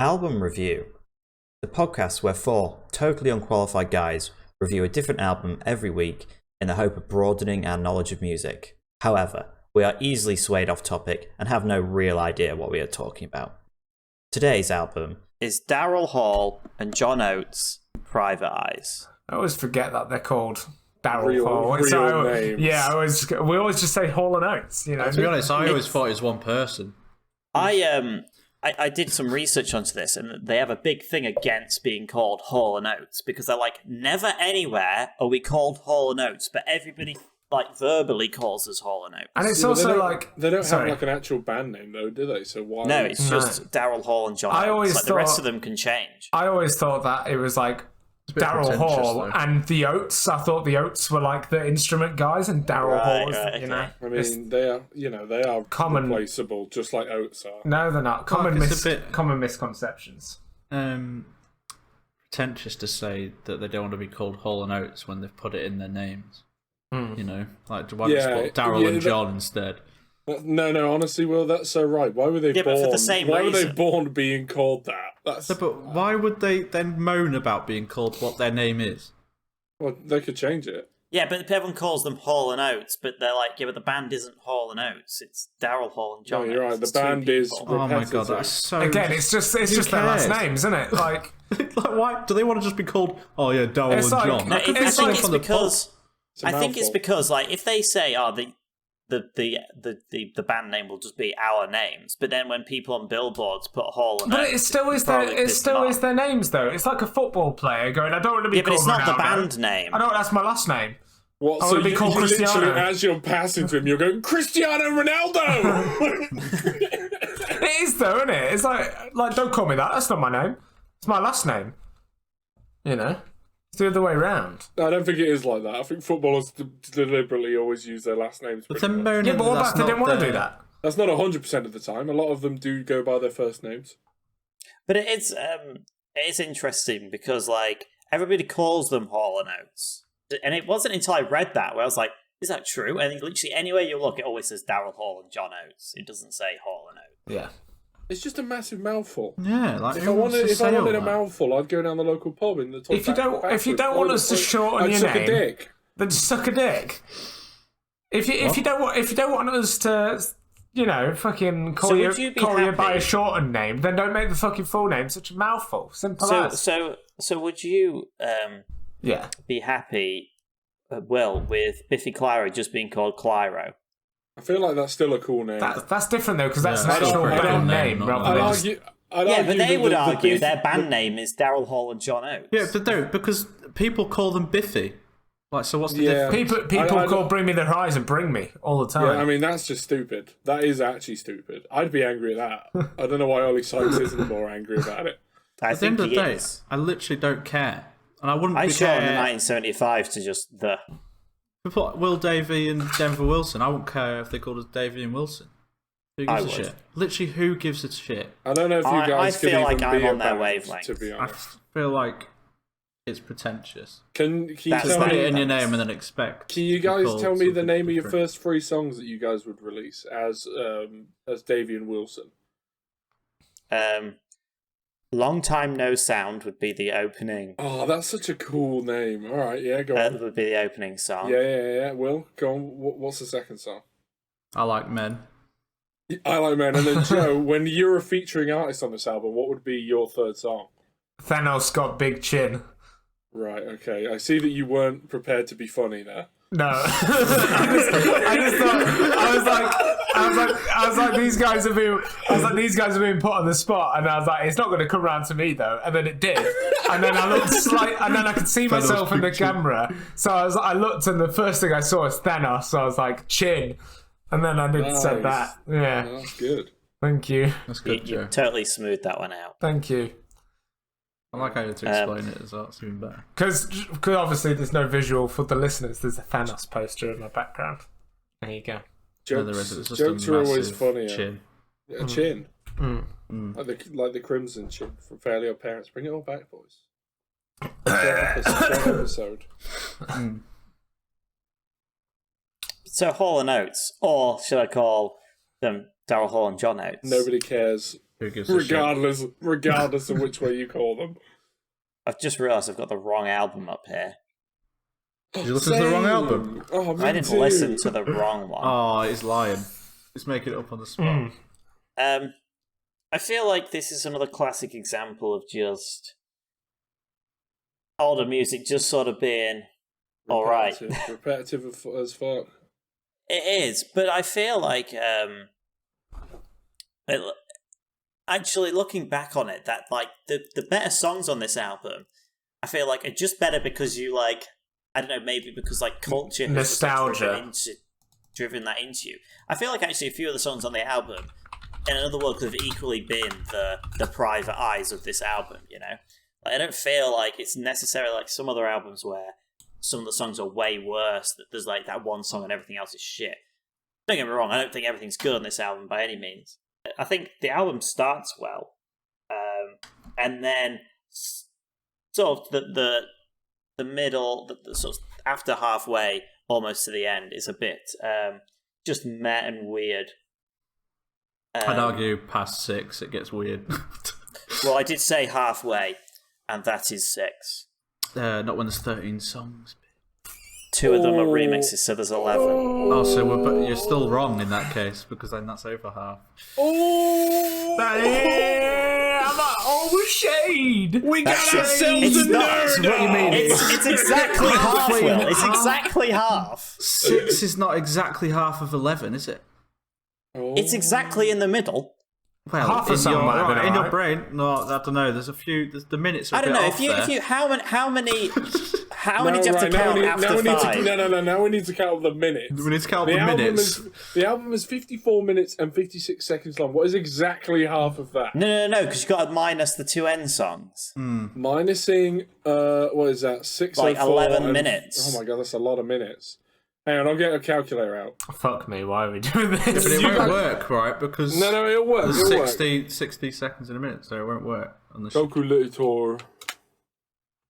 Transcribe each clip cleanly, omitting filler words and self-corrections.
Album Review, the podcast where four totally unqualified guys review a different album every week in the hope of broadening our knowledge of music. However, we are easily swayed off topic and have no real idea what we are talking about. Today's album is Daryl Hall and John Oates' Private Eyes. I always forget that they're called Daryl Hall. Real names. Yeah, we always just say Hall and Oates. You know, to be honest, I always thought it was one person. I did some research onto this, and they have a big thing against being called Hall and Oates because they're like, never anywhere are we called Hall and Oates, but everybody like verbally calls us Hall and Oates. And it's also like they don't have like an actual band name though, do they? So why? No, it's just Daryl Hall and John Oates. Like the rest of them can change. I always thought that it was like Daryl Hall and the Oates. I thought the Oates were like the instrument guys, and Daryl Hall was, okay. you know. I mean, they are common, replaceable, just like Oates are. No, they're not. Common misconceptions. Pretentious to say that they don't want to be called Hall and Oates when they've put it in their names. You know, like why just put Daryl and John instead? No, honestly, Will, that's so right. Why were they born? But for the same why reason. were they born being called that? But why would they then moan about being called what their name is? Well, they could change it. Yeah, but everyone calls them Hall and Oates, but they're like, yeah, but the band isn't Hall and Oates. It's Daryl Hall and John. No, you're Oates. right. The It's two band is. people. Oh my god, that's so. Again, it's just their last names, isn't it? Like, like, why do they want to just be called? Oh yeah, Daryl and like- John. No, That could I be think something it's from the because It's a mouthful. like if they say, oh, the band name will just be our names, but then when people on billboards put Hall and but Oates, it still is their names though. It's like a football player going, I don't want to be Yeah, but called it's not the Ronaldo. band name. I don't. That's my last name. What? I So wanna be you called Cristiano. literally, as you're passing to him, you're going Cristiano Ronaldo. It is though, isn't it? It's like don't call me that. That's not my name. It's my last name. You know, it's the other way round. I don't think it is like that. I think footballers deliberately always use their last names. But pretty then much. Yeah, but what about if they didn't want to do that? That's not 100% of the time. A lot of them do go by their first names. But it's interesting because like everybody calls them Hall and Oates, and it wasn't until I read that where I was like, is that true? And literally anywhere you look, it always says Daryl Hall and John Oates. It doesn't say Hall and Oates. Yeah. It's just a massive mouthful. Yeah, like If I wanted a mouthful, I'd go down the local pub in the top. If you don't want us to shorten your suck name, a dick. then just suck a dick. If you don't want us to, you know, fucking call you by a shortened name, then don't make the fucking full name such a mouthful. Simple as. So would you be happy, Will, with Biffy Clyro just being called Clyro? I feel like that's still a cool name. That's different though, because that's Yeah, an actual that's band name, name. not rather I'd than just- argue, But they would argue Biff- their band name is Daryl Hall and John Oates. Yeah, but no, because people call them Biffy. Like, so what's the difference? People call Bring Me the Horizon Bring Me all the time. Yeah, I mean, that's just stupid. That is actually stupid. I'd be angry at that. I don't know why Ollie Sykes isn't more angry about it. I At the end think of the he day, is. I literally don't care. And I wouldn't I be shortened the care. 1975 to just the. We put Will Davey and Denver Wilson. I wouldn't care if they called us Davey and Wilson. Who I gives a would. shit? Literally, who gives a shit? I don't know if you I guys feel could like even I'm be a on their band, wavelength. to be I honest. feel like it's pretentious. Can you That's tell Put fine. it in me? your name and then expect. Can you to be guys called tell me the something name of your different. first 3 songs that you guys would release as Davey and Wilson? Long Time No Sound would be the opening. Oh, that's such a cool name. All right, yeah, go That on. would be the opening song. Yeah. Will, go on. What's the second song? I like men. I Like Men. And then Joe, when you're a featuring artist on this album, what would be your third song? Thanos got big chin. Right, okay. I see that you weren't prepared to be funny there. No, I just thought I was like these guys are being put on the spot, and I was like, it's not going to come round to me though, and then it did, and then I looked and then I could see myself in the camera, so I looked, and the first thing I saw was Thanos, so I was like chin, and then I did said that. Yeah, Oh, that's good. thank you, That's You, good, you Joe. totally smoothed that one out. thank you. I like how you had to explain it as well. It's even better. Because obviously there's no visual for the listeners. There's a Thanos poster in my background. There you go. No, there isn't. It's just a Jokes are always massive funnier. chin. A chin. Mm. Like the Crimson Chin from Fairly Odd Parents. Bring it all back, boys. Great episode. So Hall and Oates, or should I call them Daryl Hall and John Oates? Nobody cares. Who gives a shit? Regardless of which way you call them. I've just realised I've got the wrong album up here. Did you listen to the wrong album? Oh, I didn't listen to the wrong one. Oh, he's lying. He's making it up on the spot. I feel like this is another classic example of just older music just sort of being alright. Repetitive as fuck. It is, but I feel like actually looking back on it, that like the better songs on this album, I feel like are just better because you like, I don't know, maybe because like culture has nostalgia driven that into you. I feel like actually a few of the songs on the album in another world could have equally been the private eyes of this album, you know? Like, I don't feel like it's necessarily like some other albums where some of the songs are way worse, that there's like that one song and everything else is shit. Don't get me wrong, I don't think everything's good on this album by any means. I think the album starts well, and then sort of the middle, the sort of after halfway, almost to the end, is a bit just meh and weird. I'd argue past 6, it gets weird. Well, I did say halfway, and that is 6. Not when there's 13 songs. 2 of them are remixes, so there's 11. Oh, so you're still wrong in that case, because then that's over half. Shade! We got ourselves a nerd! What you mean? It's exactly half, Will. It's exactly half. 6 is not exactly half of 11, is it? It's exactly in the middle. Well, half a song might have been in your alright. brain. No, I don't know. There's a few. The minutes. Are I don't know. If you, how many do you have to count after 5? No. Now we need to count the minutes. We need to count the minutes. The album is 54 minutes and 56 seconds long. What is exactly half of that? No, because you've got to minus the 2 end songs. Minusing, what is that? 6 like 11 minutes. Oh my god, that's a lot of minutes. Hang on, I'll get a calculator out. Fuck me, why are we doing this? Yeah, but it won't work, right? Because no, it'll work. There's 60 seconds in a minute, so it won't work on the calculator.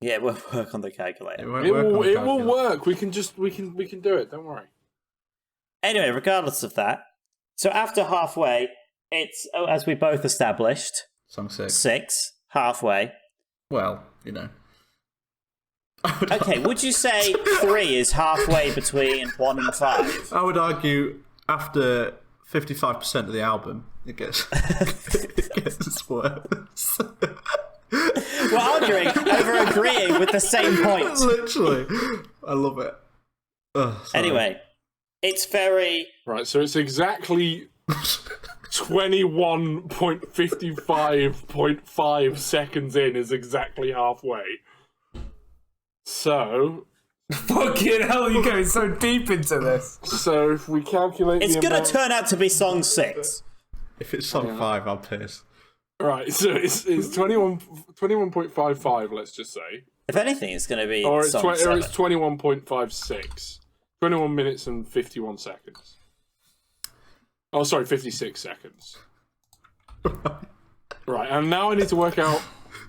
Yeah, it won't work on the calculator. It will work. We can do it. Don't worry. Anyway, regardless of that, so after halfway, it's as we both established. Song 6. 6 halfway. Well, you know. Okay, would you say 3 is halfway between 1 and 5? I would argue after 55% of the album, it gets worse. We're arguing over agreeing with the same point. Literally. I love it. Anyway, it's very... Right, so it's exactly 21.55.5 seconds in is exactly halfway. So... Fucking hell, you're going so deep into this. So if we calculate it's going to turn out to be song 6. If it's song 5, I'll piss. Right, so it's 21.55, let's just say. If anything, it's going to be or it's song 7. Or it's 21.56. 21 minutes and 51 seconds. Oh, sorry, 56 seconds. Right, and now I need to work out...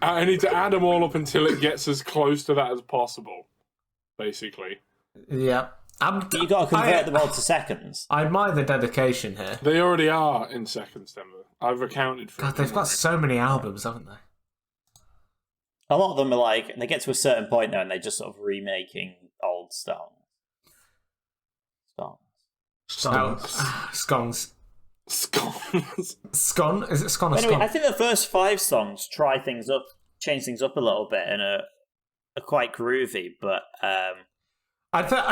I need to add them all up until it gets as close to that as possible, basically. Yeah. You got to convert them all to seconds. I admire the dedication here. They already are in seconds, Denver. I've accounted for God, they've got so many albums, haven't they? A lot of them are like, they get to a certain point now and they're just sort of remaking old songs. Scones. Scone? Is it scone or anyway, scone? I think the first 5 songs try things up, change things up a little bit, and are quite groovy. But I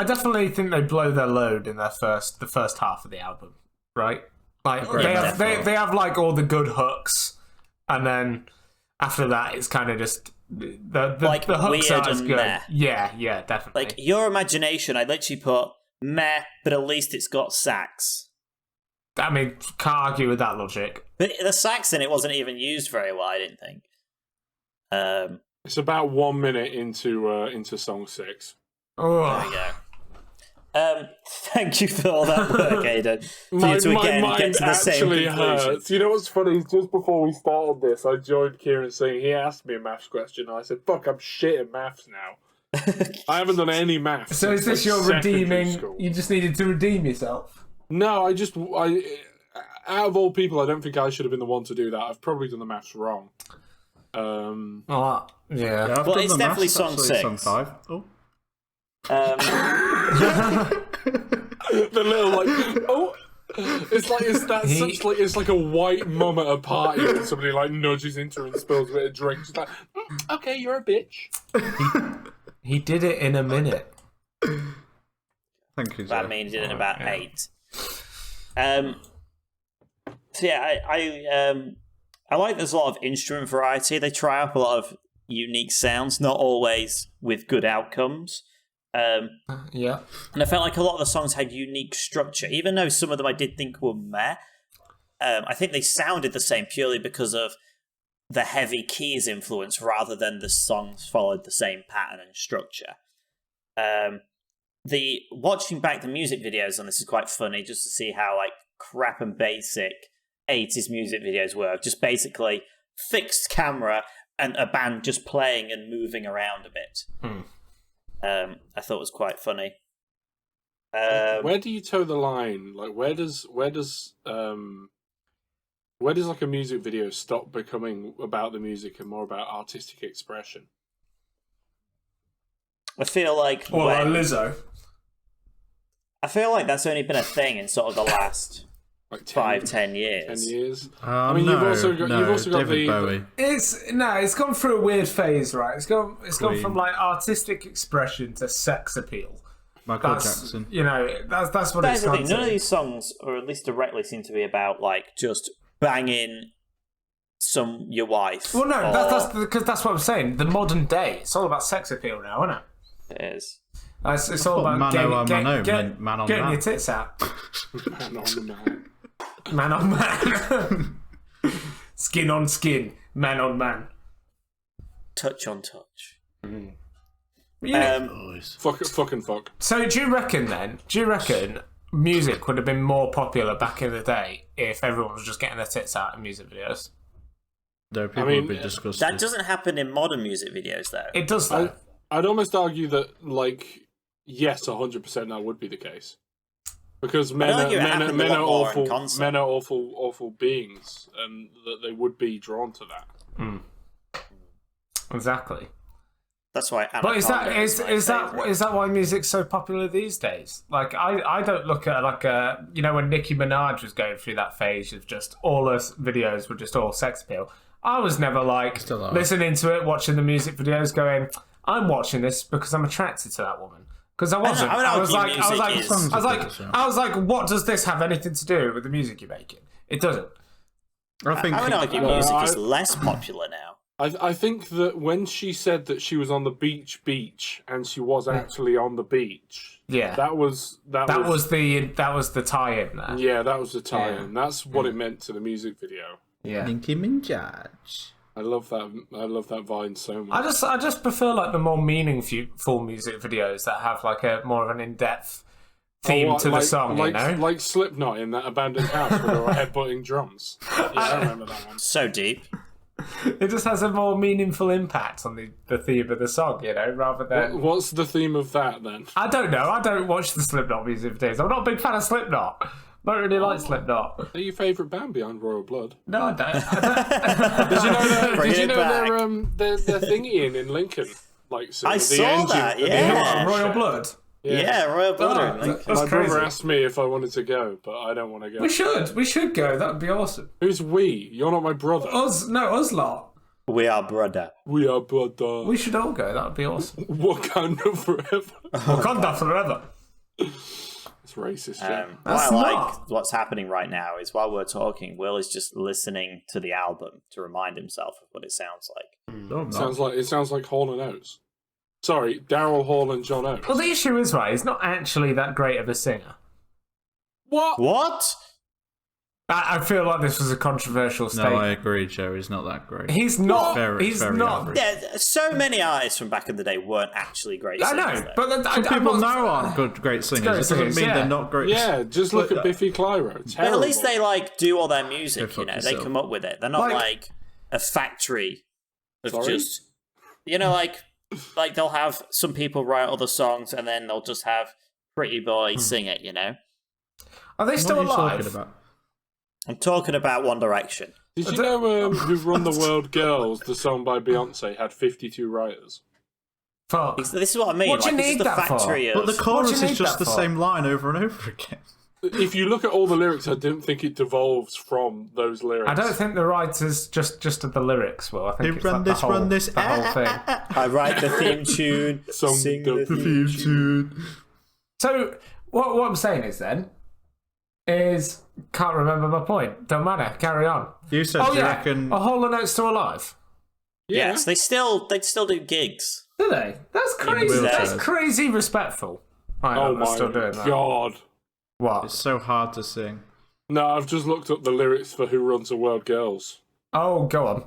definitely think they blow their load in the first half of the album, right? Like they have like all the good hooks, and then after that, it's kind of just the hooks weird are as and good. meh. Yeah, definitely. Like Your Imagination, I literally put meh, but at least it's got sax. I mean, can't argue with that logic. But the sax in it wasn't even used very well, I didn't think. It's about 1 minute into song 6. Oh. There we go. Thank you for all that work, Aidan. My get to the same actually conclusion. hurts. You know what's funny? Just before we started this, I joined Kieran saying he asked me a maths question, and I said, "Fuck, I'm shit at maths now. I haven't done any maths." So is this since your secondary redeeming? school." You just needed to redeem yourself. No, out of all people, I don't think I should have been the one to do that. I've probably done the maths wrong. Yeah. I've Well, done it's the definitely maths, song actually, 6. Song 5. Oh. The little it's like a white mum at a party when somebody like nudges into her and spills a bit of drink. She's like, okay, you're a bitch. He did it in a minute. Thank you, That Joe. means in about 8. So yeah, I like there's a lot of instrument variety. They try up a lot of unique sounds, not always with good outcomes. Yeah. And I felt like a lot of the songs had unique structure, even though some of them I did think were meh. I think they sounded the same purely because of the heavy keys influence rather than the songs followed the same pattern and structure. The watching back the music videos on this is quite funny just to see how like crap and basic 80s music videos were. Just basically fixed camera and a band just playing and moving around a bit. I thought it was quite funny. Where do you toe the line? Like, where does like a music video stop becoming about the music and more about artistic expression? I feel like Like Lizzo. I feel like that's only been a thing in sort of the last Like 5-10 years. 10 years. I mean, you've also got David the Bowie. It's gone through a weird phase, right? It's gone from like artistic expression to sex appeal. Michael Jackson. You know, that's what That's it's the gone thing. to. None of these songs, or at least directly, seem to be about like just banging your wife. Well, no, or- that's because that's what I'm saying. The modern day, it's all about sex appeal now, isn't it? It is. It's all about man on getting man. your tits out. man on man. Man on man. Skin on skin. Man on man. Touch on touch. Yeah. Fuck. So do you reckon music would have been more popular back in the day if everyone was just getting their tits out in music videos? Though people would be disgusted. That doesn't happen in modern music videos, though. It does though. I'd almost argue that, like, yes, 100% that would be the case, because men are awful beings, and that they would be drawn to that. Exactly. That's why. But is Anaconda that why music's so popular these days? Like I don't look at like when Nicki Minaj was going through that phase of just all her videos were just all sex appeal. I was never like listening to it, watching the music videos, going, I'm watching this because I'm attracted to that woman. Because I wasn't. I was like, what does this have anything to do with the music you're making? It doesn't. I would argue music is less popular now. I think that when she said that she was on the beach, and she was actually on the beach. Yeah, that was the tie-in there. Yeah, that was the tie-in. That's what it meant to the music video. Yeah, Nicki Minaj. I love that Vine so much. I just prefer like the more meaningful music videos that have like a more of an in-depth theme to the song, like Slipknot in that abandoned house where they were headbutting drums. Yeah, I remember that one. So deep. It just has a more meaningful impact on the theme of the song, rather than... What's the theme of that, then? I don't know. I don't watch the Slipknot music videos. I'm not a big fan of Slipknot. I don't really like Slipknot. They're your favourite band behind Royal Blood? No, I don't. Did you know their thingy in Lincoln? Like, so I saw that, yeah. Royal Blood? Yeah, Royal Blood. My brother asked me if I wanted to go, but I don't want to go. We should go. That would be awesome. Who's we? You're not my brother. Us lot. We are brother. We are brother. We should all go. That would be awesome. Wakanda forever. Wakanda forever. It's racist, Jim. What's happening right now is while we're talking, Will is just listening to the album to remind himself of what it sounds like. It sounds like Hall & Oates. Sorry, Daryl Hall and John Oates. Well, the issue is, right, he's not actually that great of a singer. What? I feel like this was a controversial statement. No, I agree, Joe. He's not that great. He's not. He's very not. average. Yeah, so many artists from back in the day weren't actually great singers. I know, though. but Some people now aren't great singers. It doesn't mean they're not great. Yeah, just look at Biffy Clyro. But at least they do all their music. Go fuck They yourself. come up with it. They're not like a factory of just like they'll have some people write other songs and then they'll just have Pretty Boy sing it. Are they still What are you alive? talking about? I'm talking about One Direction. Did you know Who Run the World Girls, the song by Beyonce, had 52 writers? Fuck. This is what I mean. What do you this is need the that factory for? of... But the chorus is just the same line over and over again. If you look at all the lyrics, I don't think it devolves from those lyrics. I don't think the writers just of the lyrics will. I think it's run like this, run this. the whole thing. I write the theme tune, sing the theme tune. So what I'm saying is can't remember my point. Don't matter. Carry on. You said you reckon A Hall and Oates still alive? Yeah. Yes, they'd still do gigs. Do they? That's crazy. Yeah. That's crazy respectful. Oh my still doing that. god. What? it's so hard to sing. No, I've just looked up the lyrics for Who Runs the World Girls. Oh, go on.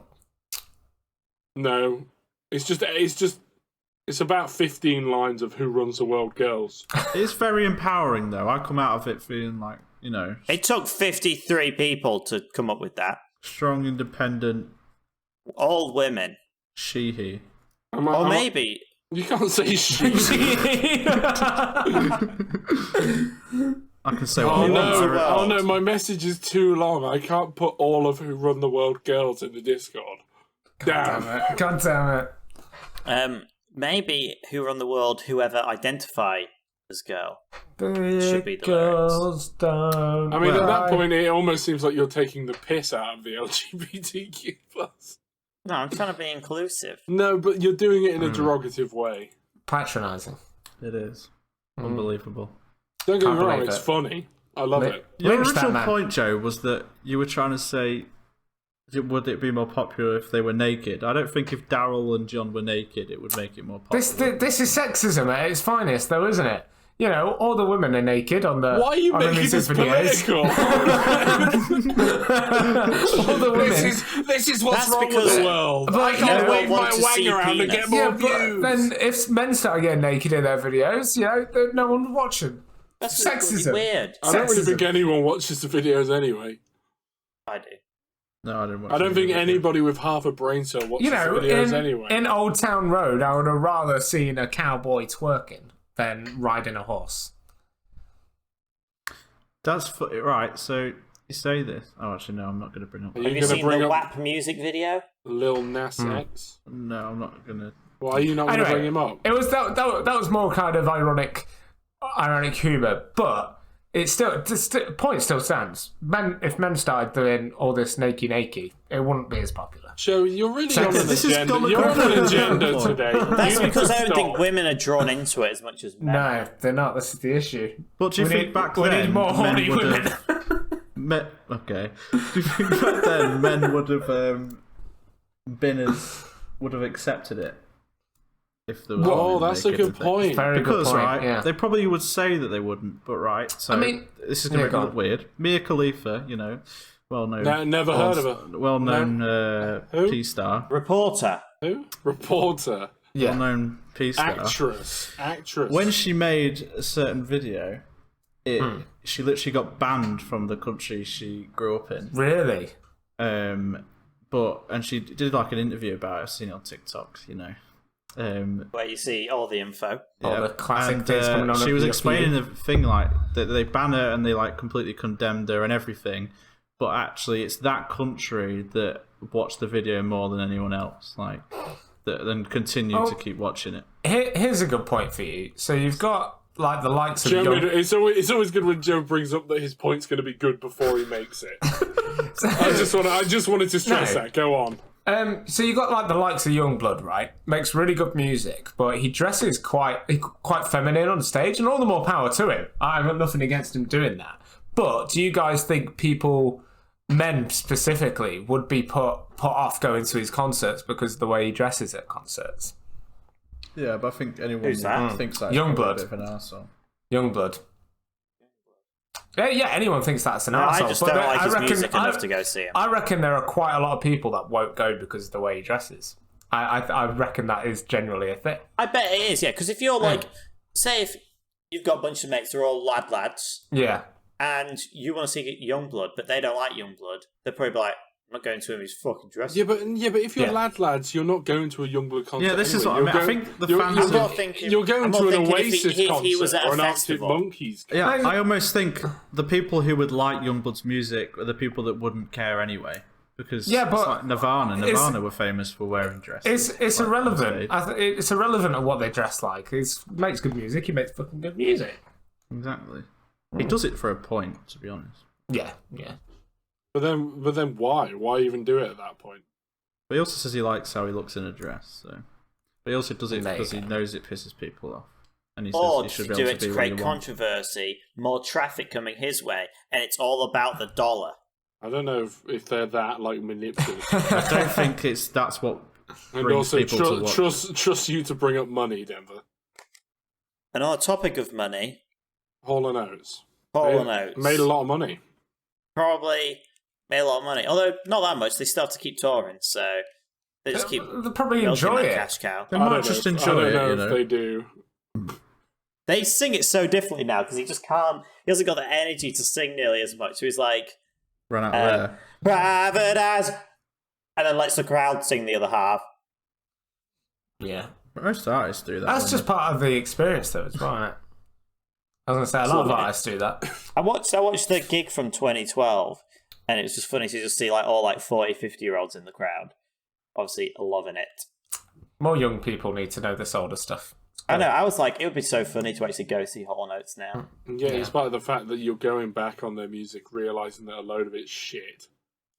No. It's about 15 lines of Who Runs the World Girls. It's very empowering, though. I come out of it feeling like, you know... It took 53 people to come up with that. Strong, independent... All women. She-he. Or maybe... You can't say she. I can say what I want. Oh no, my message is too long. I can't put all of Who Run the World Girls in the Discord. Damn it. God damn it. Maybe Who Run the World, whoever identify as girl. Should be the girls don't I mean, at that point, it almost seems like you're taking the piss out of the LGBTQ+. No, I'm trying to be inclusive. No, but you're doing it in a derogative way. Patronising. It is. Unbelievable. Don't get me Can't wrong, believe it's it. funny. I love it. Your Lynch that original man. point, Joe, was that you were trying to say, would it be more popular if they were naked? I don't think if Daryl and John were naked, it would make it more popular. This is sexism at its finest, though, isn't it? You know, all the women are naked on the. Why are you on the making music this videos. political? All the women. This is what's That's wrong because- with the world. But, I can't you know, wave my want to wang see around to get penis. more Yeah, but views. then if men start getting naked in their videos, you know, no one would watch them. That's Sexism. really weird. I don't really Sexism. think anyone watches the videos anyway. I do. No, I didn't watch I don't any think of it. anybody with half a brain cell watches You know, the videos in, anyway. in Old Town Road, I would have rather seen a cowboy twerking than riding a horse. That's right, so you say this. Oh, actually, no, I'm not going to bring up. Are Have you gonna seen bring the up WAP music video? Lil Nas X? No, I'm not going to. Why are you not going to bring him up? It was that was more kind of ironic humour, but it's still the point still stands. If men started doing all this nakey, it wouldn't be as popular. Joe, you're really on an This is agenda. gonna You're go on an for agenda the today. That's You need because to I don't think stop. women are drawn into it as much as men. No, they're not. This is the issue. What do you think back we then? need more horny men would women. have. Okay. Do you think back then men would have would have accepted it if there was? Oh, women that's a naked good and things? point. Very good Because point. right, Yeah. they probably would say that they wouldn't, but right. So I mean, this is going to go look on. weird. Mia Khalifa, you know, well known. No, never heard of her. Well known Who? P star. Reporter. Who? Reporter. Yeah. Well known P star. Actress. When she made a certain video, she literally got banned from the country she grew up in. Really? And she did like an interview about it. I've seen it on TikTok, you know. Where you see all the info. All the classic and, things coming on. she was your explaining feed. the thing like that they ban her and they like completely condemned her and everything, but actually it's that country that watched the video more than anyone else, like that then continue to keep watching it. Here's a good point for you. So you've got like the likes of Joe, young... it's always good when Joe brings up that his point's going to be good before he makes it. I just wanted to stress that. Go on. So you got like the likes of Youngblood, right? Makes really good music, but he dresses quite feminine on stage, and all the more power to him. I've got nothing against him doing that. But do you guys think men specifically, would be put off going to his concerts because of the way he dresses at concerts? Yeah, but I think anyone Who's that? thinks that's Youngblood. a bit of an arsehole. Youngblood. Yeah, anyone thinks that's an No, arsehole. I just don't like his music enough to go see him. I reckon there are quite a lot of people that won't go because of the way he dresses. I reckon that is generally a thing. I bet it is, yeah, because if you're like, say if you've got a bunch of mates, they're all lads, Yeah. and you want to see Youngblood, but they don't like Youngblood, they'll probably be like, not going to him. He's fucking dressed. Yeah, but if you're lads, you're not going to a Youngblood concert. Yeah, this is what anyway. I think the fans. You're going to an Oates if he was concert at a or an Arctic festival. Monkeys. Yeah, I almost think the people who would like Youngblood's music are the people that wouldn't care anyway. Because Yeah, but it's like Nirvana were famous for wearing dresses. It's irrelevant. It's irrelevant of what they dress like. He makes good music. He makes fucking good music. Exactly. He does it for a point, to be honest. Yeah. But then why? Why even do it at that point? But he also says he likes how he looks in a dress. So, but he also does it because he knows it pisses people off, and he says he should be do able it to be to where create you want. controversy, more traffic coming his way, and it's all about the dollar. I don't know if they're that manipulative. I don't think that's what And brings also people to watch. trust you to bring up money, Denver. And on the topic of money, Hall and Oates. Oates Made a lot of money. Probably made a lot of money, although not that much. They still have to keep touring, so they just keep. They probably milking enjoy that it. cash cow. They I might don't just know enjoy it. if they do. They sing it so differently now because he just can't. He hasn't got the energy to sing nearly as much. So he's like, Run out there. private eyes, and then lets the crowd sing the other half. Yeah. Most artists do that. That's don't just part of the experience, though, as well, isn't it? I was going to say, a lot of artists do that. I watched the gig from 2012, and it was just funny to just see all 40, 50-year-olds in the crowd, obviously loving it. More young people need to know this older stuff. I know. I was like, it would be so funny to actually go see Hall & Oates now. Yeah, in spite of the fact that you're going back on their music, realising that a load of it's shit.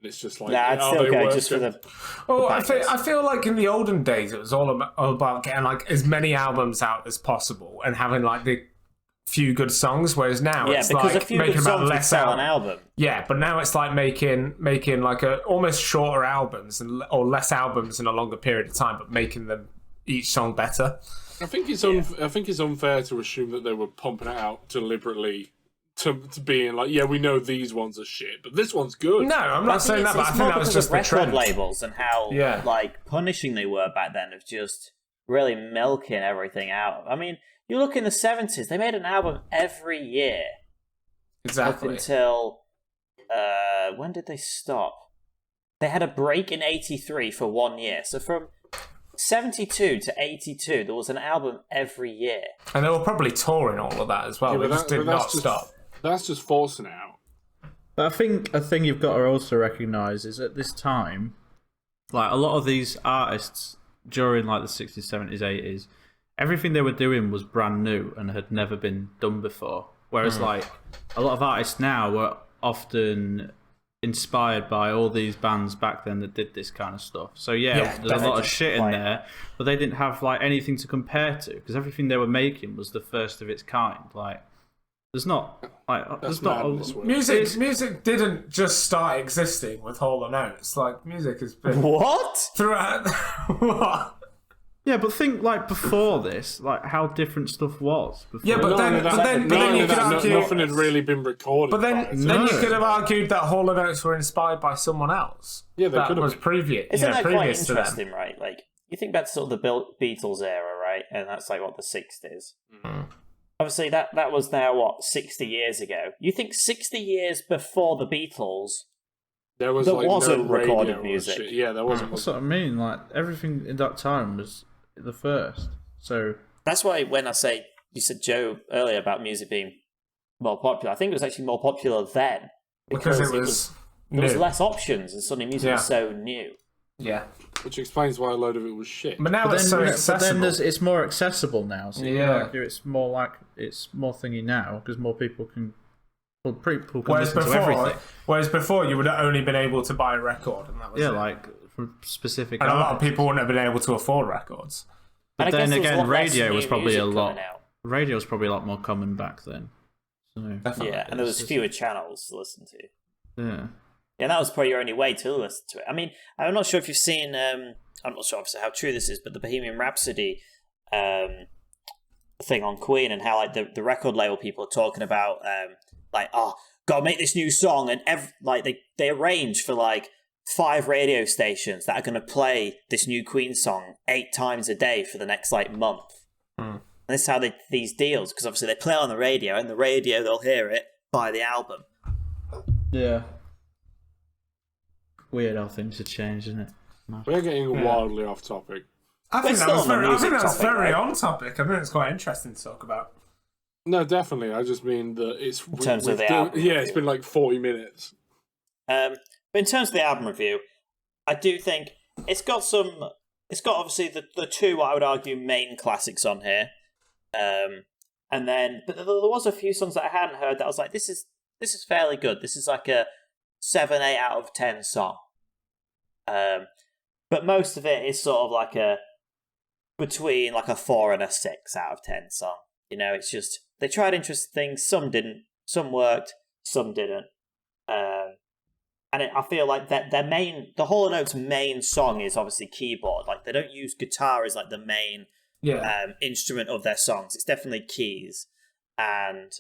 And it's just like, Nah, I'd still go just for the. Oh, I feel like in the olden days it was all about getting as many albums out as possible and having the few good songs. Whereas now it's because a few making good about songs would less sell an album. Yeah, but now it's making almost shorter albums or less albums in a longer period of time, but making them each song better. I think it's unfair to assume that they were pumping it out deliberately to being we know these ones are shit, but this one's good. No, I'm not saying that, but I think that was just the record trend. labels and how punishing they were back then of just really milking everything out. I mean, you look in the 70s, they made an album every year. Exactly. Up until when did they stop? They had a break in 83 for 1 year. So from 72 to 82, there was an album every year. And they were probably touring all of that as well. They just did not stop. That's just forcing it out. But I think a thing you've got to also recognise is at this time, a lot of these artists during the 60s, 70s, 80s, everything they were doing was brand new and had never been done before. Whereas a lot of artists now were often inspired by all these bands back then that did this kind of stuff. So there's a lot of shit in there, but they didn't have anything to compare to because everything they were making was the first of its kind. There's not music didn't just start existing with Hall & Oates. Music has been what throughout. What? Yeah, but think before this, how different stuff was. Before. Yeah, but then you could argue nothing had really been recorded. But then you could have argued that Hall & Oates were inspired by someone else. Yeah, they could have was previous. Isn't that previous quite interesting, right? You think back to sort of the Beatles era, right? And that's the 60s. Mm-hmm. Obviously, that was now 60 years ago. You think 60 years before the Beatles? There wasn't no recorded music. Shit. Yeah, there wasn't. That's what I mean. Everything in that time was the first. So that's why when you said Joe earlier about music being more popular, I think it was actually more popular then because there was less options and suddenly music was so new. Yeah, which explains why a load of it was shit. But now it's so accessible. But then it's more accessible now. So you can argue it's more thingy now because more people can. Well, people can listen to everything. Whereas before, you would have only been able to buy a record, and that was it. From specific. And a lot of people wouldn't have been able to afford records. But then again, radio was probably a lot. Radio was probably a lot more common back then. So and there was fewer channels to listen to. Yeah. Yeah, that was probably your only way to listen to it. I mean, I'm not sure if you've seen. I'm not sure obviously how true this is, but the Bohemian Rhapsody thing on Queen and how the record label people are talking about gotta make this new song, and they arrange for 5 radio stations that are going to play this new Queen song 8 times a day for the next month. And this is how these deals, because obviously they play on the radio, and the radio they'll hear it, buy the album. Yeah. weird how things have changed, isn't it? We're getting wildly off topic. I think We're that was still on the very, I think music that was topic, very right? on topic. I think it's quite interesting to talk about. No, definitely. I just mean that it's In terms of the album yeah, it's been like 40 minutes. But in terms of the album review, I do think it's got obviously the two, what I would argue, main classics on here. And then, but there was a few songs that I hadn't heard that I was like, this is fairly good. This is like a 7, 8 out of 10 song. But most of it is sort of like between like a 4 and a 6 out of 10 song. You know, it's just, they tried interesting things. Some didn't. Some worked. Some didn't. And I feel like that the Hall & Oates main song is obviously keyboard. Like, they don't use guitar as like the main instrument of their songs. It's definitely keys. And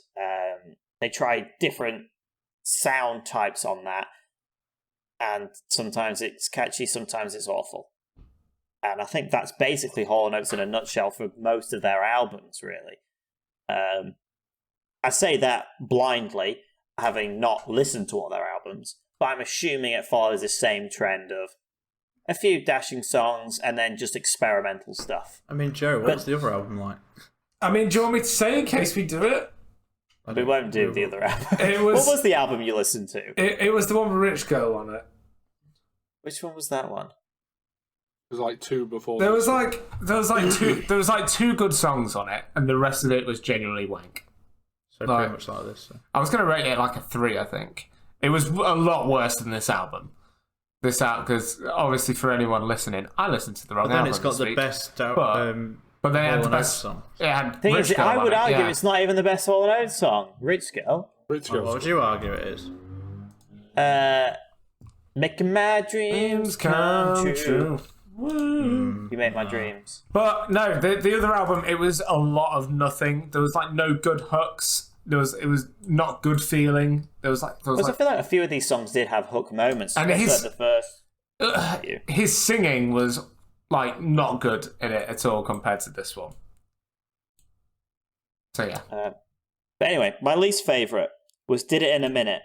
they try different sound types on that. And sometimes it's catchy, sometimes it's awful. And I think that's basically Hall & Oates in a nutshell for most of their albums, really. I say that blindly, having not listened to all their albums, but I'm assuming it follows the same trend of a few dashing songs and then just experimental stuff. I mean, Joe, what's the other album like? I mean, do you want me to say in case we do it? We won't do the other album. What was the album you listened to? It was the one with Rich Girl on it. Which one was that one? It was like 2 before. There was like two good songs on it, and the rest of it was genuinely wank. So pretty much like this. So. I was going to rate it like a 3, I think. It was a lot worse than this album. Because obviously for anyone listening, I listened to the wrong album. Then it's got the week, best but they had the best song. It had Thing Rich is, Girl I would on it, argue it's not even the best Hall & Oates song. Rich Girl. Rich Girl. What would you argue it is? Making my dreams come true. Woo. You make my dreams. But no, the other album, it was a lot of nothing. There was like no good hooks. It was not good feeling. I feel like a few of these songs did have hook moments. And the first his singing was like not good in it at all compared to this one. So yeah. But anyway, my least favourite was Did It in a Minute.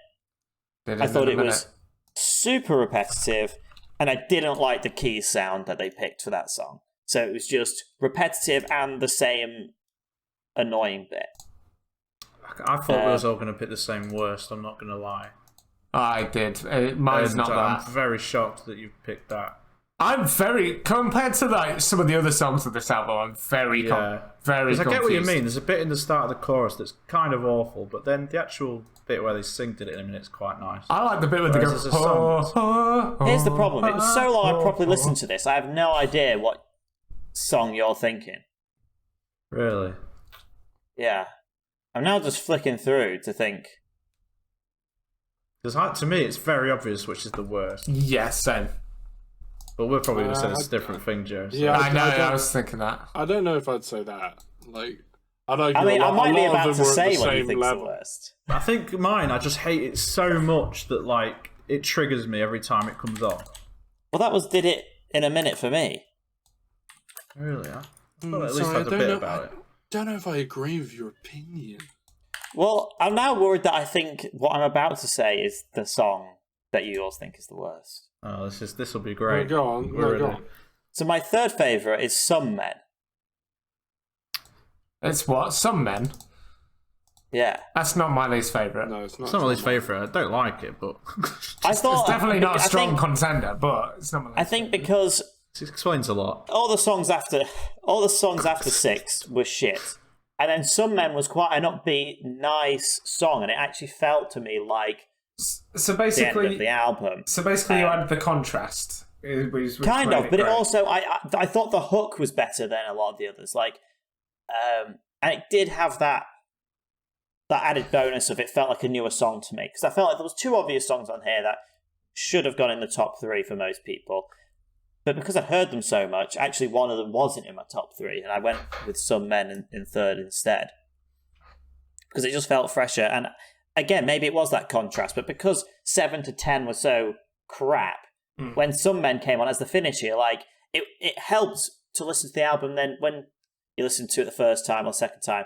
I thought it was super repetitive, and I didn't like the keys sound that they picked for that song. So it was just repetitive and the same annoying bit. I thought we was all going to pick the same worst, I'm not going to lie. I did. Mine's not that. I'm very shocked that you picked that. I'm very, compared to like some of the other songs of this album, I'm very confused. I get what you mean. There's a bit in the start of the chorus that's kind of awful, but then the actual bit where they sing Did It in a Minute is quite nice. I like the bit where they go. Here's the problem. It was so long I properly listened to this. I have no idea what song you're thinking. Really? Yeah. I'm now just flicking through to think. Because to me, it's very obvious which is the worst. Yes, same. But we're probably going to say it's a different thing, Joe. So. Yeah, I know. I was thinking that. I don't know if I'd say that. Like, I might be about to say what you think's the worst. I think mine. I just hate it so much that like it triggers me every time it comes on. Well, that was Did It in a Minute for me. Really? I thought at least had a bit about it. Don't know if I agree with your opinion. Well, I'm now worried that I think what I'm about to say is the song that you all think is the worst. Oh, this will be great. Go on. Go on. So my third favourite is Some Men. It's what? Some Men? Yeah. That's not my least favourite. No, it's not. It's not my least favourite. I don't like it, but I thought it's definitely not a strong contender, but it's not my least I think because it explains a lot. All the songs after 6 were shit. And then Some Men was quite an upbeat, nice song, and it actually felt to me like so basically the end of the album. So basically, you had the contrast. Kind of, but it also I thought the hook was better than a lot of the others. Like, and it did have that added bonus of it felt like a newer song to me, because I felt like there was 2 obvious songs on here that should have gone in the top 3 for most people. But because I'd heard them so much, actually one of them wasn't in my top 3, and I went with Some Men in third instead. Because it just felt fresher, and again, maybe it was that contrast, but because 7 to 10 were so crap, when Some Men came on as the finish here, like, it helped to listen to the album then when you listen to it the first time or second time,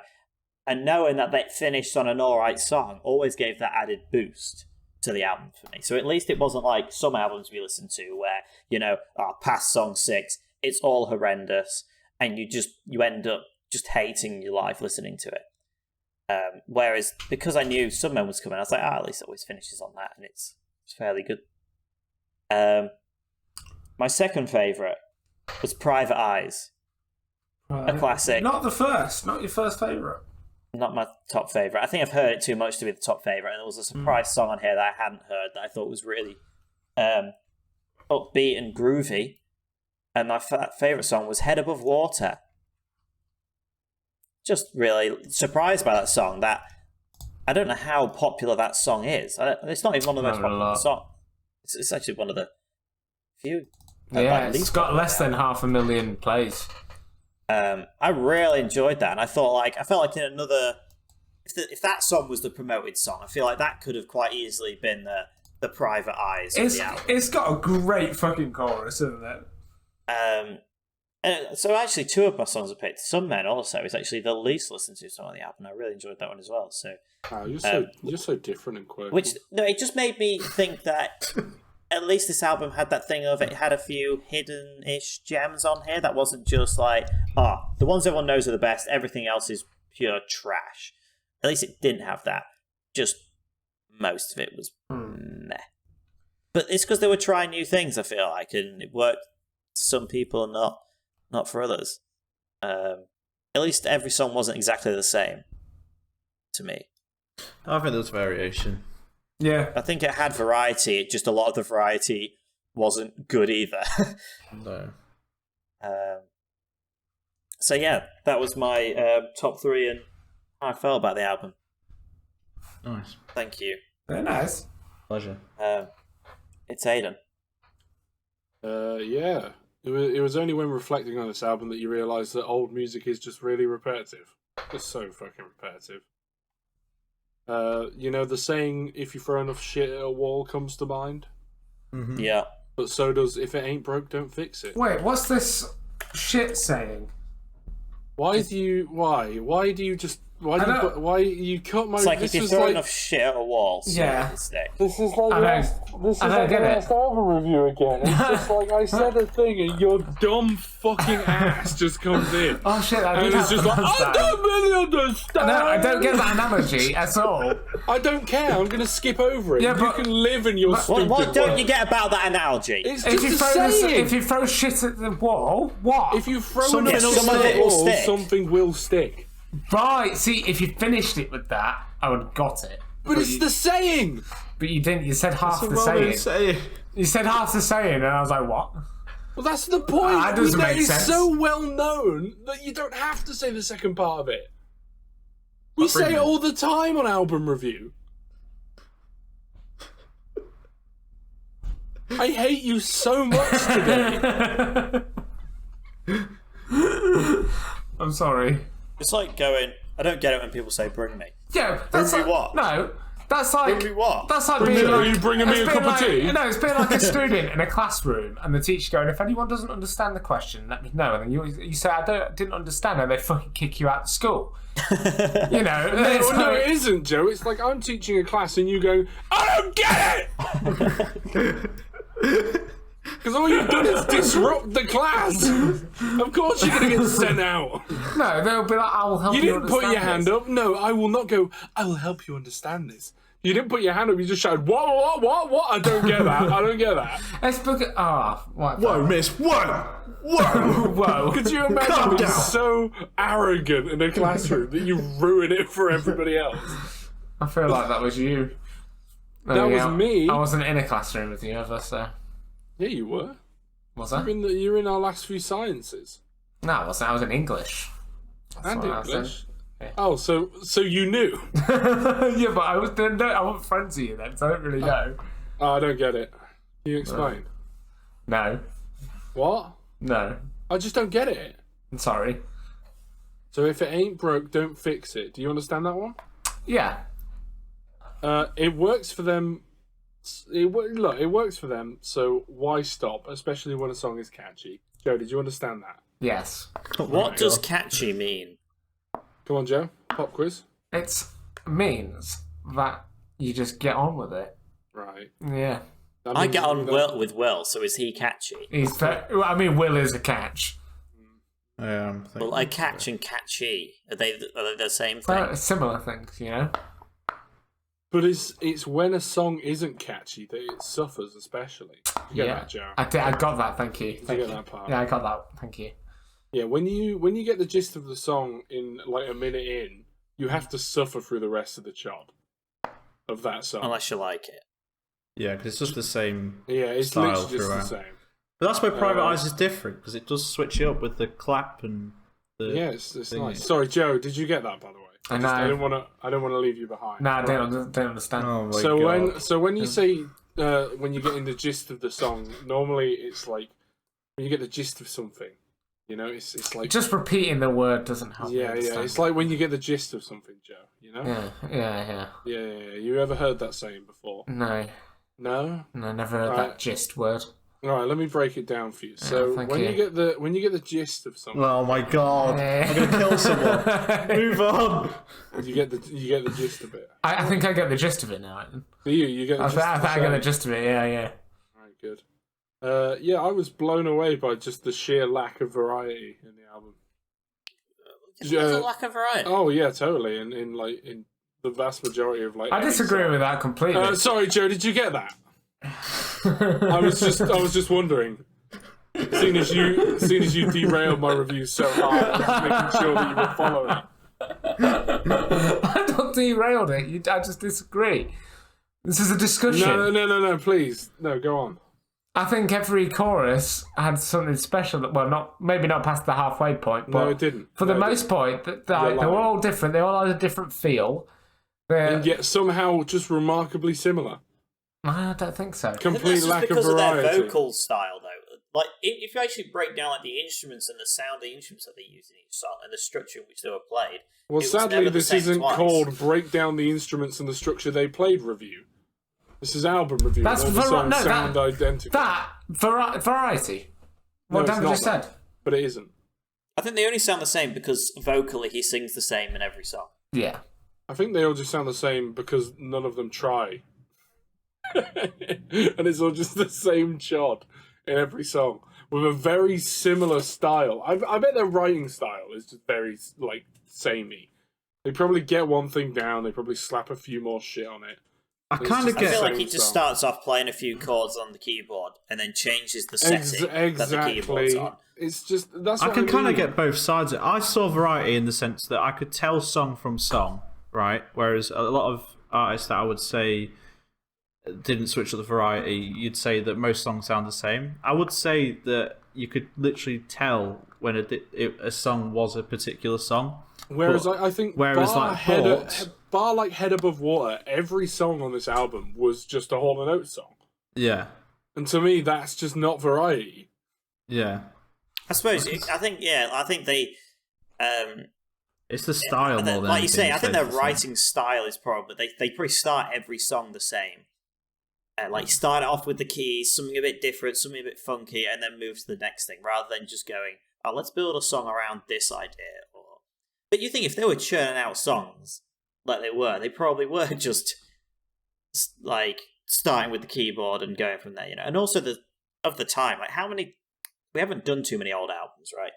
and knowing that they finished on an alright song always gave that added boost to the album for me. So at least it wasn't like some albums we listen to where, past song 6, it's all horrendous, and you end up just hating your life listening to it. Whereas because I knew Sunmen was coming, I was like, at least it always finishes on that, and it's fairly good. My second favourite was Private Eyes. A classic. Not your first favourite. Not my top favourite. I think I've heard it too much to be the top favourite, and there was a surprise song on here that I hadn't heard that I thought was really upbeat and groovy. And my favourite song was Head Above Water. Just really surprised by that song. That I don't know how popular that song is. It's not even one of the most popular songs. It's actually one of the few. Yeah, it's got less than 500,000 plays. I really enjoyed that, and I felt like in another, if that song was the promoted song, I feel like that could have quite easily been the Private Eyes of the album. It's got a great fucking chorus, isn't it? And so actually, 2 of my songs I picked, Some Men also, is actually the least listened to song on the album. I really enjoyed that one as well. So you're so different and quirky. It just made me think that at least this album had that thing of it had a few hidden-ish gems on here that wasn't just like, the ones everyone knows are the best, everything else is pure trash. At least it didn't have that. Just most of it was meh. But it's because they were trying new things, I feel like, and it worked to some people and not for others. At least every song wasn't exactly the same to me. I think there was variation. Yeah. I think it had variety, just a lot of the variety wasn't good either. No. So yeah, that was my top 3 and how I felt about the album. Nice. Thank you. Very nice. Pleasure. It's Aidan. Yeah. It was only when reflecting on this album that you realise that old music is just really repetitive. It's so fucking repetitive. The saying, if you throw enough shit at a wall, comes to mind? Mm-hmm. Yeah. But so does, if it ain't broke, don't fix it. Wait, what's this shit saying? Why do you cut my... It's like if you throw enough shit at a wall, so Yeah. it'll stick. This is like I get it. album review again. It's just like I said a thing and your dumb fucking ass just comes in. Oh shit, I And did it's have just to like, I understand. don't really understand. No, I don't get that analogy at all. I don't care. I'm going to skip over it. Yeah, you but- can live in your stupid What don't world. you get about that analogy? It's If just a saying. if you throw shit at the wall, what? If you throw Some enough of shit it at the will wall, stick. something will stick. Right, see, if you finished it with that, I would have got it. But it's the saying. But you didn't. You said half the Well, saying. You said half the saying, and I was like, what? Well, that's the point. That doesn't make It's sense. so well known that you don't have to say the second part of it. We say it all the time on album review. I hate you so much today. I'm sorry. It's like going, I don't get it when people say bring me. Yeah, that's Bring me like, what? No, that's like Bring me what? That's like Bring being me- like, are you bringing me it's a being cup of like- tea? No, it's being like a student in a classroom, and the teacher going, "If anyone doesn't understand the question, let me know." And then you say, "I didn't understand," and they fucking kick you out of school. You know? It's No, like- it isn't, Joe. It's like I'm teaching a class and you go, I don't get it! Because all you've done is disrupt the class. Of course you're going to get sent out. No, they'll be like, "I will help you." You didn't put understand your hand this." up. No, I will not go, I will help you understand this. You didn't put your hand up. You just shouted, what? I don't get that. I don't get that. Let's book it. What? Whoa, miss. Whoa. Whoa. Whoa. Could you imagine Calm being down. so arrogant in a classroom that you ruin it for everybody else? I feel like that was you. That was me. I wasn't in a classroom with you ever, so Yeah, you were. was I? You're in our last few sciences. No, I wasn't. I was in English. And what I was English. in. Oh, so you knew. Yeah, but I wasn't friends with you then, so I don't really know. Oh, I don't get it. Can you explain? No, What? no. I just don't get it. I'm sorry. So if it ain't broke, don't fix it. Do you understand that one? Yeah. It works for them. It works for them. So why stop? Especially when a song is catchy. Joe, did you understand that? Yes. What does catchy mean? Come on, Joe. Pop quiz. It means that you just get on with it. Right. Yeah. I get on well with Will, so is he catchy? Will is a catch. Well, like catch and catchy, are they the same thing? Similar things, you know. But it's when a song isn't catchy that it suffers, especially. You get that, Joe? I got that. Thank you. Did you get that part? Yeah, I got that. Thank you. Yeah, when you get the gist of the song in like a minute in, you have to suffer through the rest of the chod of that song. Unless you like it. Yeah, because it's just the same. Yeah, it's style literally just throughout. the same. But that's where Private Eyes is different because it does switch it up with the clap and the. Yeah, it's nice. Sorry, Joe, did you get that by the way? I don't want to leave you behind. No, I don't understand. Oh my God. When you say when you're getting the gist of the song, normally it's like when you get the gist of something, you know, it's like just repeating the word doesn't help. Yeah, it's like when you get the gist of something, Joe. You know. Yeah. You ever heard that saying before? No. No, never heard that gist word. All right, let me break it down for you. So you get the gist of something. Oh my God! I'm gonna kill someone. Move on. You get the gist of it. I think I get the gist of it now. Do you? You get. I get the gist of it. Yeah. All right, good. I was blown away by just the sheer lack of variety in the album. There's a lack of variety. Oh yeah, totally. In the vast majority of I disagree with that completely. Sorry, Joe. Did you get that? I was just wondering. Seeing as you derailed my review so hard, I was making sure that you were following. I not derailed it. I just disagree. This is a discussion. No, please. No, go on. I think every chorus had something special. Well, maybe not past the halfway point, but no, it didn't. For the most part, they were all different. They all had a different feel. And yet somehow just remarkably similar. I don't think so. Complete lack of variety. Because of their vocal style, though. Like, if you actually break down like the instruments and the sound of the instruments that they use in each song and the structure in which they were played. Well, sadly, this isn't called break down the instruments and the structure they played review. This is album review. That's sound identical. That variety. What Dan just said. But it isn't. I think they only sound the same because vocally he sings the same in every song. Yeah. I think they all just sound the same because none of them try. And it's all just the same chod in every song with a very similar style. I bet their writing style is just very like samey. They probably get one thing down. They probably slap a few more shit on it. I feel like he just starts off playing a few chords on the keyboard and then changes the setting that the keyboard's on. It's just I can kind of get both sides. I saw variety in the sense that I could tell song from song, right? Whereas a lot of artists that I would say didn't switch up the variety, you'd say that most songs sound the same. I would say that you could literally tell when a song was a particular song. Whereas I think bar like Head Above Water, every song on this album was just a Hall & Oates song. Yeah. And to me, that's just not variety. Yeah. I suppose, I think they... it's the style more than like you say, I think their the writing style is probably... They probably start every song the same. Like start it off with the keys, something a bit different, something a bit funky, and then move to the next thing, rather than just going, oh, let's build a song around this idea. But you think if they were churning out songs like they probably were just like starting with the keyboard and going from there, you know. And also of the time, like we haven't done too many old albums, right?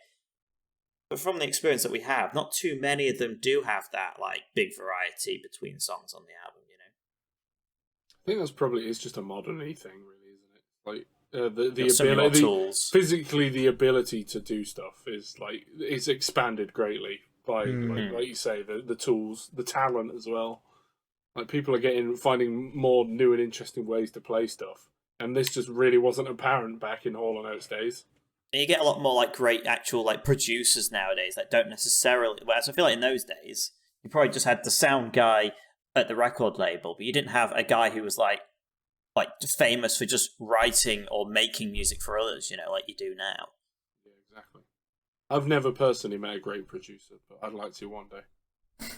But from the experience that we have, not too many of them do have that like big variety between songs on the album, you know. I think that's probably it's just a modern-y thing, really, isn't it? Like the ability, tools. Physically, the ability to do stuff is like it's expanded greatly by like you say, the tools, the talent as well. Like people are finding more new and interesting ways to play stuff, and this just really wasn't apparent back in Hall & Oates days. And you get a lot more like great actual like producers nowadays that don't necessarily. Whereas I feel like in those days, you probably just had the sound guy at the record label, but you didn't have a guy who was like famous for just writing or making music for others, you know, like you do now. Yeah, exactly. I've never personally met a great producer, but I'd like to one day.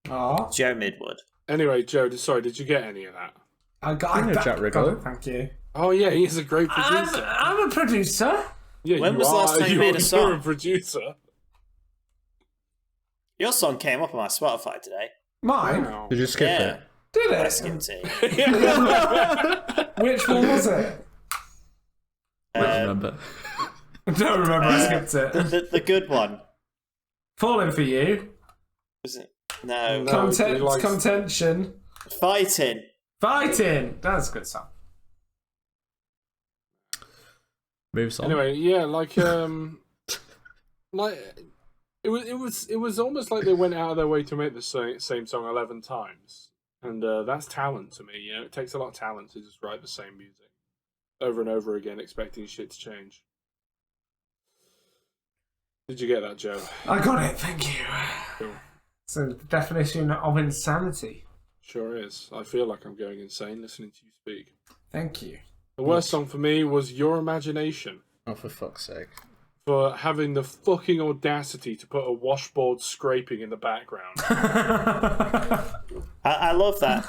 Oh, Joe Midwood. Anyway, Joe, sorry, did you get any of that? I got Jack Riggle. Thank you. Oh yeah, he is a great producer. I'm a producer. Yeah, when was the last time you made a song? You're a producer. Your song came up on my Spotify today. Mine? Wow. Did you skip it? Did it? I skipped it. Which one was it? I don't remember. I don't remember. I skipped it. The good one. Falling for you. Was it? No. Contention. Fighting. Fighting. That's a good song. Moves on. Anyway, yeah, like it was almost like they went out of their way to make the same song 11 times, and that's talent to me. You know, it takes a lot of talent to just write the same music over and over again, expecting shit to change. Did you get that, Joe? I got it. Thank you. Cool. So the definition of insanity. Sure is. I feel like I'm going insane listening to you speak. Thank you. The worst song for me was Your Imagination. Oh, for fuck's sake. For having the fucking audacity to put a washboard scraping in the background. I love that.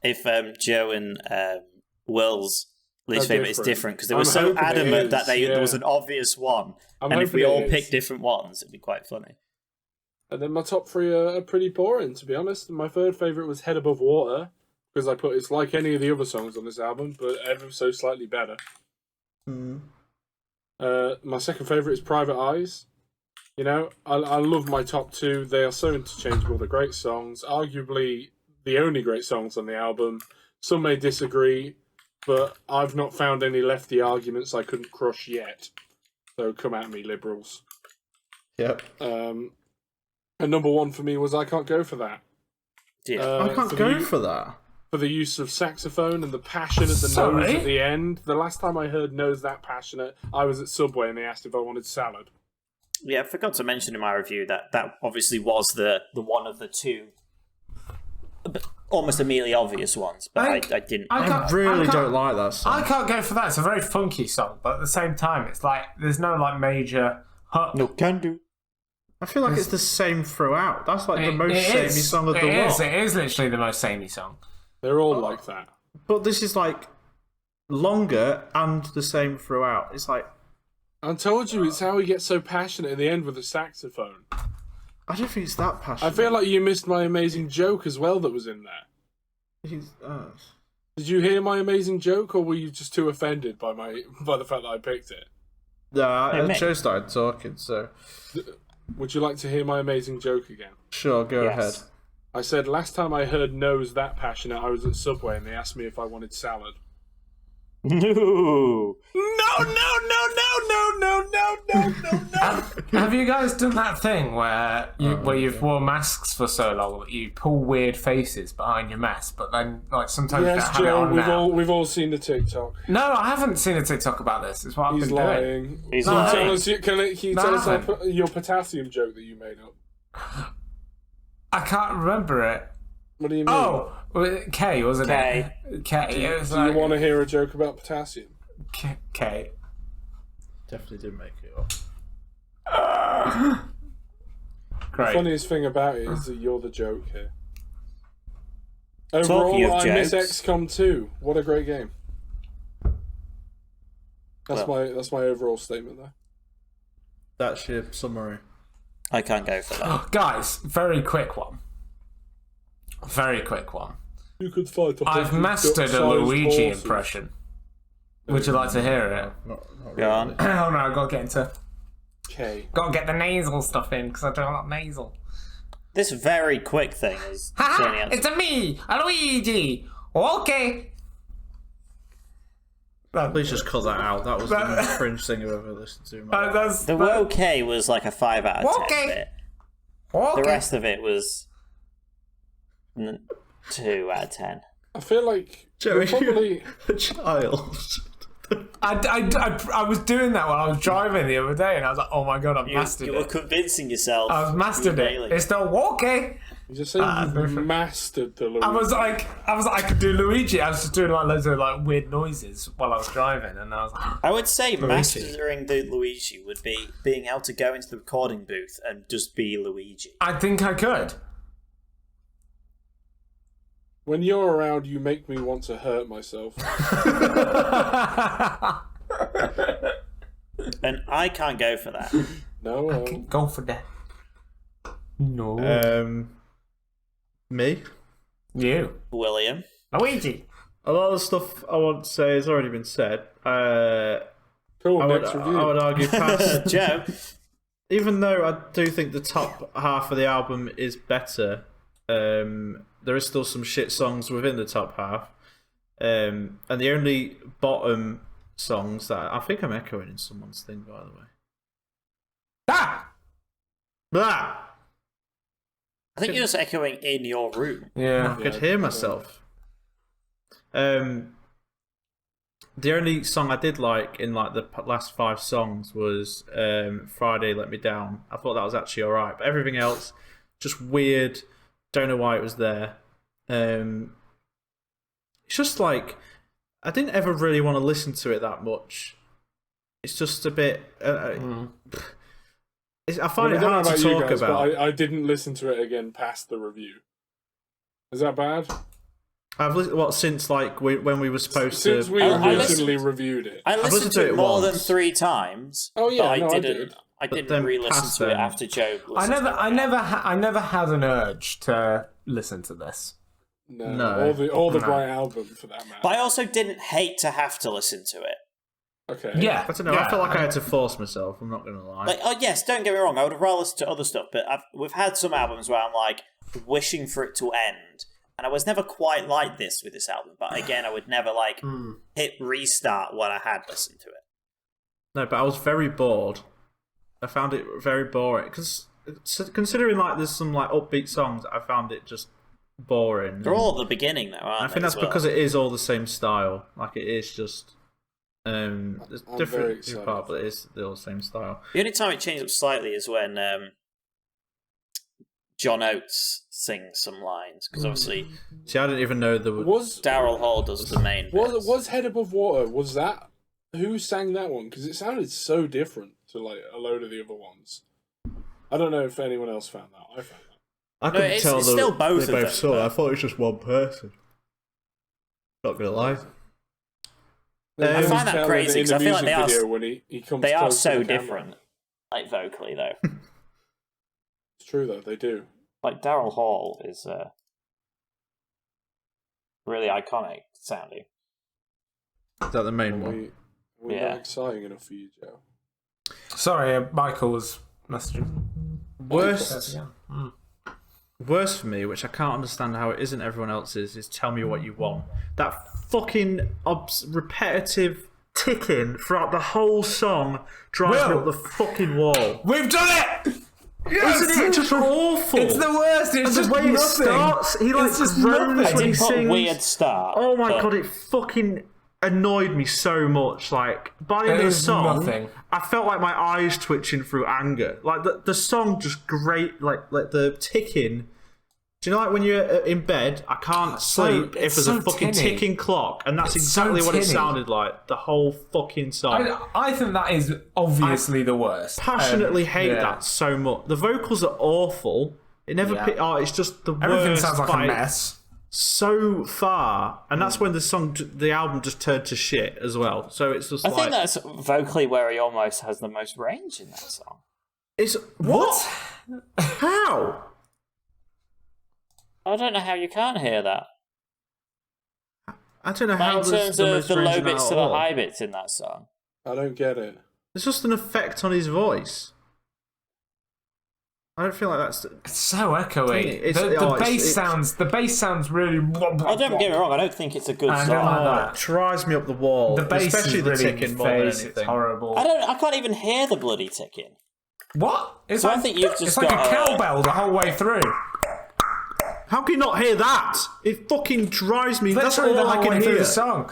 If Joe and Will's least favourite is different, because they were so adamant that there was an obvious one. And if we all picked different ones, it'd be quite funny. And then my top three are pretty boring, to be honest. My third favourite was Head Above Water, because I put it's like any of the other songs on this album, but ever so slightly better. My second favourite is Private Eyes. You know, I love my top two. They are so interchangeable. They're great songs. Arguably the only great songs on the album. Some may disagree, but I've not found any lefty arguments I couldn't crush yet. So come at me, liberals. Yep. And number one for me was I Can't Go For That. Yeah. I can't go for that. For the use of saxophone and the passion at the nose at the end. The last time I heard Nose That Passionate, I was at Subway and they asked if I wanted salad. Yeah, I forgot to mention in my review that obviously was the one of the two almost immediately obvious ones, but I didn't. I really don't like that song. I Can't Go For That. It's a very funky song, but at the same time, it's like there's no like major. No, can do. I feel like it's the same throughout. That's like the most samey song of the lot. It is literally the most samey song. They're all like that. But this is like longer and the same throughout. It's like I told you, it's how he gets so passionate at the end with the saxophone. I don't think it's that passionate. I feel like you missed my amazing joke as well that was in there. Did you hear my amazing joke, or were you just too offended by the fact that I picked it? Yeah, Joe started talking, so... Would you like to hear my amazing joke again? Sure, go ahead. I said, last time I heard Nose That Passionate, I was at Subway and they asked me if I wanted salad. No. Have you guys done that thing where you've worn masks for so long that you pull weird faces behind your mask, but then like sometimes yes, you Joe, have it on we've all seen the TikTok. No, I haven't seen a TikTok about this. It's what I've been lying. doing. He's lying. Can you tell us your potassium joke that you made up? I can't remember it. What do you mean? Oh, K, wasn't it? K. Do you want to hear a joke about potassium? K. Definitely didn't make it up. Great. The funniest thing about it is that you're the joke here. Talking Overall, of I miss jokes. XCOM 2. What a great game. That's my overall statement there. That's your summary. I can't go for that. Guys, very quick one. Very quick one. You could fight. I've mastered a Luigi impression. Would you like to hear it? Not Go on. Oh no, I've got to get into. Okay. Got to get the nasal stuff in because I don't like nasal. This very quick thing is turning out. It's a me, a Luigi. Okay. Please just cut that out. That was the most cringe thing I've ever listened to. The okay was like a 5 out of 10 bit. The rest of it was 2 out of 10. I feel like Joe, you're probably a child. I was doing that when I was driving the other day, and I was like, "Oh my god, I've mastered You were it." convincing yourself. I've mastered it. It's the okay. You just say you've mastered the Luigi. I was like, I could do Luigi. I was just doing like loads of like weird noises while I was driving, and I was like, I would say mastering the Luigi would be being able to go into the recording booth and just be Luigi. I think I could. When you're around, you make me want to hurt myself. And I can't go for that. No, I can go for that. No. Me? You. William. Luigi. A lot of the stuff I want to say has already been said. Cool, next review. I would argue past. Joe. Even though I do think the top half of the album is better, there is still some shit songs within the top half. And the only bottom songs that I think I'm echoing in someone's thing, by the way. Ah! Blah! I think you're just echoing in your room. Yeah. I could hear myself. The only song I did like in like the last 5 songs was Friday Let Me Down. I thought that was actually alright, but everything else just weird. Don't know why it was there. It's just like I didn't ever really want to listen to it that much. It's just a bit. I find it hard to talk about. I didn't listen to it again past the review. Is that bad? I've listened since like when we were supposed to. Since we originally reviewed it, I listened to it more than 3 times. Oh yeah, I didn't re-listen to it after Joe. I never had an urge to listen to this. No. Or the Bright album for that matter. But I also didn't hate to have to listen to it. Okay. Yeah. I don't know. I felt like I had to force myself. I'm not going to lie. Like, oh yes, don't get me wrong. I would have rather listened to other stuff, but we've had some albums where I'm like wishing for it to end. And I was never quite like this with this album, but again, I would never like hit restart when I had listened to it. No, but I was very bored. I found it very boring because considering like there's some like upbeat songs, I found it just boring. They're all at the beginning though, aren't they? I think that's because it is all the same style. Like it is just there's different parts, but it is all the same style. The only time it changed up slightly is when John Oates sings some lines, because obviously... See, I didn't even know there was... Daryl Hall does the main bits. Was Head Above Water, was that... Who sang that one? Because it sounded so different to like a load of the other ones. I don't know if anyone else found that. I found that. I couldn't tell it's still both they of both them. saw it. I thought it was just one person. Not going to lie. I find that crazy, because I feel like they are so the different. Like, vocally, though. It's true, though. They do. Like, Daryl Hall is really iconic sounding. Is that the main one? We're not exciting enough for you, Joe. Sorry, Michael was messaging. Worst for me, which I can't understand how it isn't everyone else's, is Tell Me What You Want. That fucking repetitive ticking throughout the whole song drives me up the fucking wall. We've done it! Yes! Isn't it just awful? It's the worst. It's just the way nothing. It starts. He like just groans when he It's a sings. weird start. Oh my god! It fucking annoyed me so much. Like by the end of the song, I felt like my eyes twitching through anger. Like the song just great. Like the ticking. Do you know, like when you're in bed, I can't sleep if there's a fucking ticking clock, and that's exactly what it sounded like. The whole fucking song. I think that is obviously the worst. Passionately hate that so much. The vocals are awful. It never. It's just the worst. Everything sounds like a mess. So far, and that's when the album just turned to shit as well. So it's just. I think that's vocally where he almost has the most range in that song. It's what? How? I don't know how you can't hear that. I don't know how. In terms of the low bits to the high bits in that song, I don't get it. It's just an effect on his voice. I don't feel like that's. It's so echoey. The bass sounds really. Oh, don't get me wrong. I don't think it's a good song. It drives me up the wall. The bass especially is the really ticking more than anything. It's horrible. I can't even hear the bloody ticking. What? It's so I think you've just it's like a cowbell the whole way through. How can you not hear that? It fucking drives me. That's all I can hear. The song.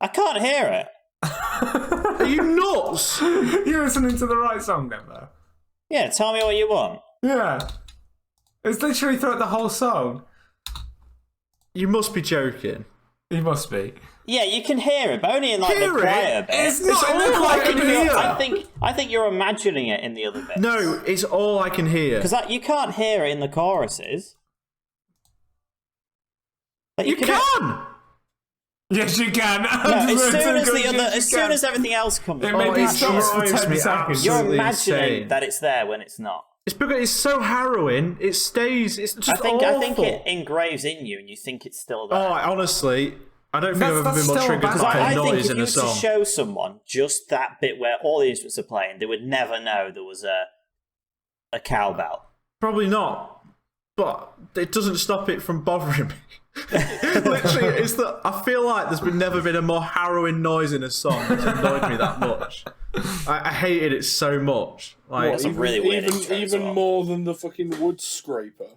I can't hear it. Are you nuts? You're listening to the right song then, though. Yeah, Tell Me What You Want. Yeah. It's literally throughout the whole song. You must be joking. You must be. Yeah, you can hear it, but only in like the quieter bits. It's all I can hear. I think you're imagining it in the other bits. No, it's all I can hear. Because you can't hear it in the choruses. Like, you can! Yes, you can. No, as soon as everything else comes on, it stops for 10 seconds. You're imagining insane. that it's there when it's not. It's because it's so harrowing. It stays. It's just awful. I think it engraves in you, and you think it's still there. Oh, honestly, I don't think I've ever been more triggered by I a think noise if in you a were song. to show someone just that bit where all the instruments are playing, they would never know there was a cowbell. Probably not, but it doesn't stop it from bothering me. Literally, it's that I feel like never been a more harrowing noise in a song that's annoyed me that much. I hated it so much. Like, It's a really weird intro as even well. more than the fucking wood scraper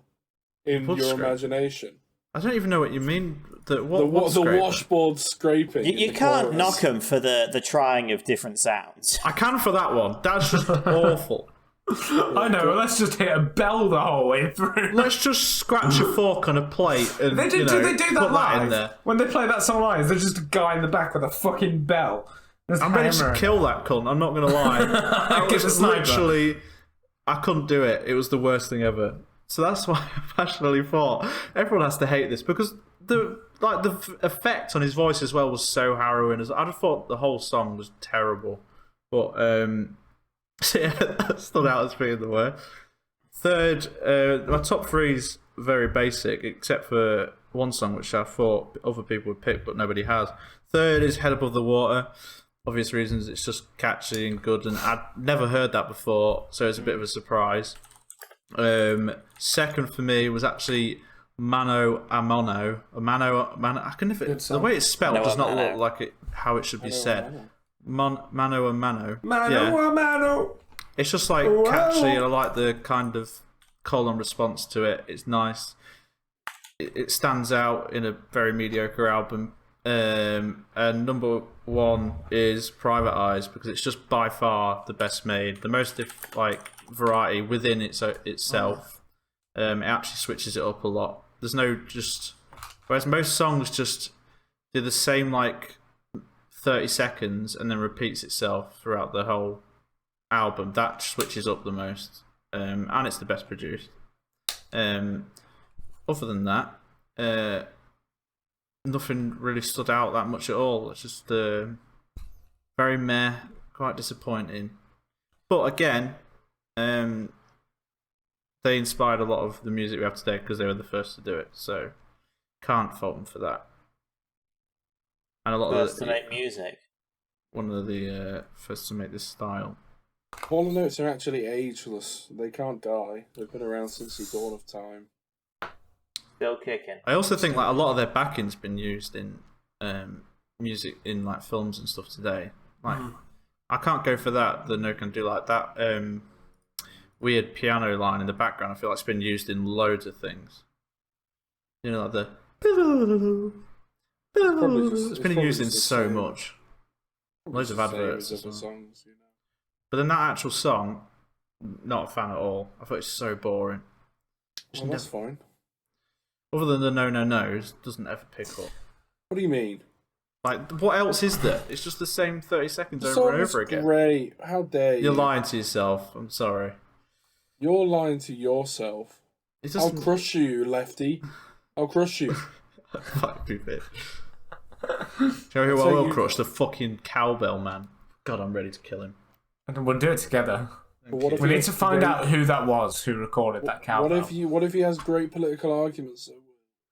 in Wood your scraper? imagination. I don't even know what you mean. The The washboard scraping. You can't knock them for the trying of different sounds. I can for that one. That's just awful. I know. Let's just hit a bell the whole way through. Let's just scratch a fork on a plate and Do they do that put live? that in there. When they play that song live, there's just a guy in the back with a fucking bell. I'm ready to kill that cunt. I'm not going to lie. I Get the was sniper. literally, I couldn't do it. It was the worst thing ever. So that's why I passionately thought everyone has to hate this because the effect on his voice as well was so harrowing. I'd have thought the whole song was terrible, but so yeah, that stood out as being the worst. Third, my top three's very basic, except for one song which I thought other people would pick, but nobody has. Third is Head Above the Water. Obvious reasons, it's just catchy and good, and I'd never heard that before, so it's a bit of a surprise. Second for me was actually Mano a Mano. I can never, the way it's spelled does not look like how it should be said. Mano a Mano. Mano. It's just like catchy, and I like the kind of call and response to it. It's nice. It stands out in a very mediocre album. And number one is Private Eyes because it's just by far the best made, the most variety within itself. It actually switches it up a lot. There's no whereas most songs just do the same 30 seconds and then repeats itself throughout the whole album. That switches up the most, and it's the best produced. Other than that, nothing really stood out that much at all. It's just very meh, quite disappointing. But again, they inspired a lot of the music we have today because they were the first to do it. So can't fault them for that. And a lot First of to make music. One of the first to make this style. Hall & Oates are actually ageless. They can't die. They've been around since the dawn of time. Still kicking. I also think a lot of their backing's been used in music in films and stuff today. I can't go for that. The no can do that weird piano line in the background. I feel like it's been used in loads of things. You know, like the it's been used in so much. Loads of adverts as well. Songs, you know. But then that actual song, not a fan at all. I thought it's so boring. Well, that's fine. Other than the no no no's, doesn't ever pick up. What do you mean? What else is there? It's just the same 30 seconds The over and song's over again. Great. How dare you? You're lying to yourself. I'm sorry. You're lying to yourself. I'll crush you, lefty. I'll crush you. Fuck you, bitch. Show you who I will crush? The fucking cowbell man. God, I'm ready to kill him. And we'll do it together. We need to find out who that was who recorded that cowbell. What if he has great political arguments?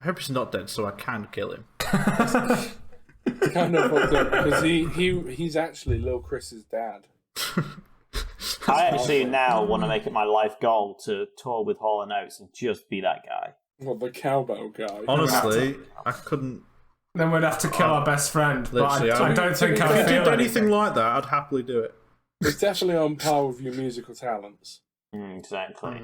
I hope he's not dead, so I can kill him. Kind of fucked up because he's actually Lil Chris's dad. I actually now want to make it my life goal to tour with Hall & Oates and just be that guy. What, the cowbell guy? Honestly, I couldn't. Then we'd have to kill our best friend. But I don't think I If feel you did anything like that, I'd happily do it. It's definitely on par with your musical talents. Exactly.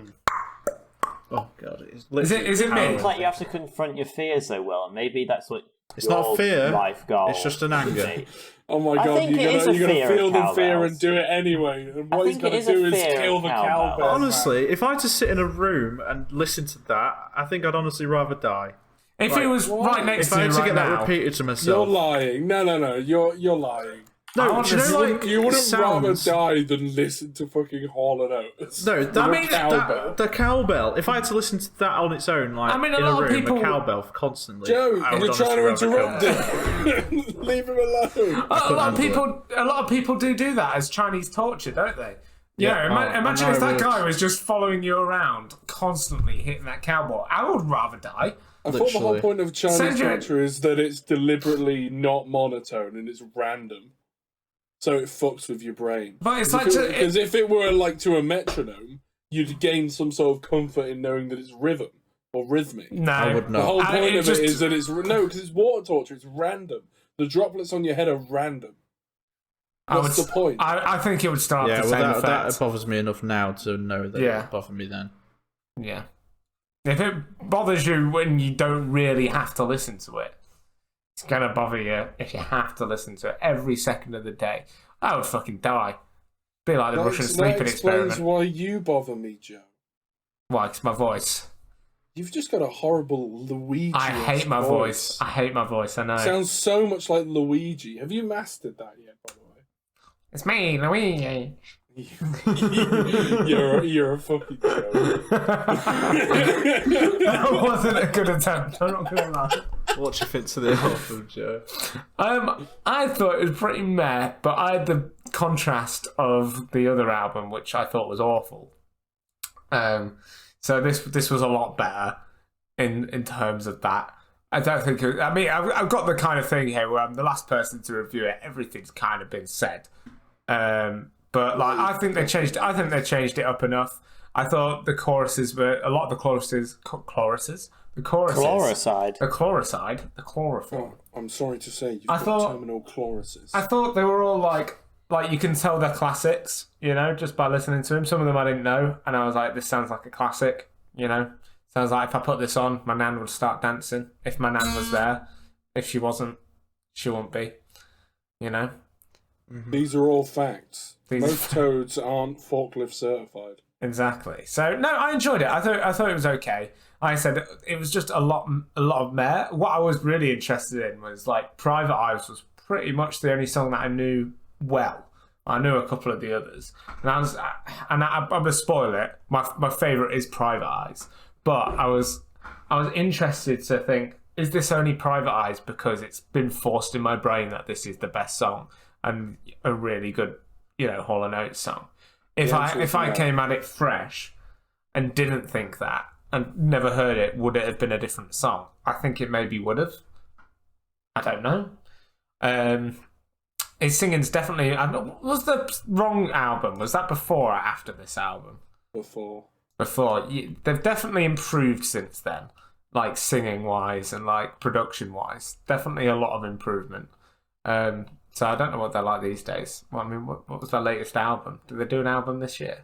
Oh god, it is. Is it me? It's like you have to confront your fears so well, and maybe that's what. It's not fear. Life goal. It's just an anger. Oh my god, you're gonna feel the fear and do it anyway. And what he's gonna do is kill the cowbell. Honestly, if I had to sit in a room and listen to that, I think I'd honestly rather die. If it was right next to you if I had to right get now, that repeated to myself. You're lying. No. You're lying. No, do you know, you wouldn't rather die than listen to fucking Hall & Oates. No, the cowbell. If I had to listen to that on its own, in a room, a cowbell constantly. Joe, you're trying to interrupt him. Leave him alone. A lot of people do that as Chinese torture, don't they? Imagine if that guy was just following you around, constantly hitting that cowbell. I would rather die. I thought the whole point of Chinese culture is that it's deliberately not monotone and it's random. So it fucks with your brain. But it's because if it were like to a metronome, you'd gain some sort of comfort in knowing that it's rhythm or rhythmic. No, I would not. The whole point of it is that it's because it's water torture. It's random. The droplets on your head are random. What's the point? I think it would start the same effect. That bothers me enough now to know that it would bother me then. Yeah. If it bothers you when you don't really have to listen to it, it's going to bother you if you have to listen to it every second of the day. I would fucking die. Be like the Russian sleeping experiment. That explains why you bother me, Joe. Why? It's my voice. You've just got a horrible Luigi. I hate my voice. I hate my voice, I know. It sounds so much like Luigi. Have you mastered that yet, by the way? It's me, Luigi. you're a fucking joke. That wasn't a good attempt. I'm not gonna lie. Watch if it's the album, Joe. I thought it was pretty meh, but I had the contrast of the other album, which I thought was awful. So this was a lot better in terms of that. I don't think. I've got the kind of thing here where I'm the last person to review it. Everything's kind of been said. But like, I think they changed it up enough. I thought the choruses were a lot of the choruses. The chloroform. I'm sorry to say, you've got terminal chloruses. I thought they were all like you can tell they're classics, just by listening to them. Some of them I didn't know, and I was like, this sounds like a classic, Sounds like if I put this on, my nan would start dancing. If my nan was there. If she wasn't, she wouldn't be, Mm-hmm. These are all facts. Most toads aren't forklift certified. Exactly. So no, I enjoyed it. I thought it was okay. Like I said, it was just a lot of meh. What I was really interested in was like Private Eyes was pretty much the only song that I knew well. I knew a couple of the others, and I'm gonna spoil it. My favorite is Private Eyes, but I was interested to think, is this only Private Eyes because it's been forced in my brain that this is the best song and a really good, Hall & Oates song. If I came at it fresh and didn't think that and never heard it, would it have been a different song? I think it maybe would have. I don't know. His singing's definitely... Was the wrong album? Was that before or after this album? Before. They've definitely improved since then, like singing-wise and like production-wise. Definitely a lot of improvement. So I don't know what they're like these days. Well, what was their latest album? Did they do an album this year?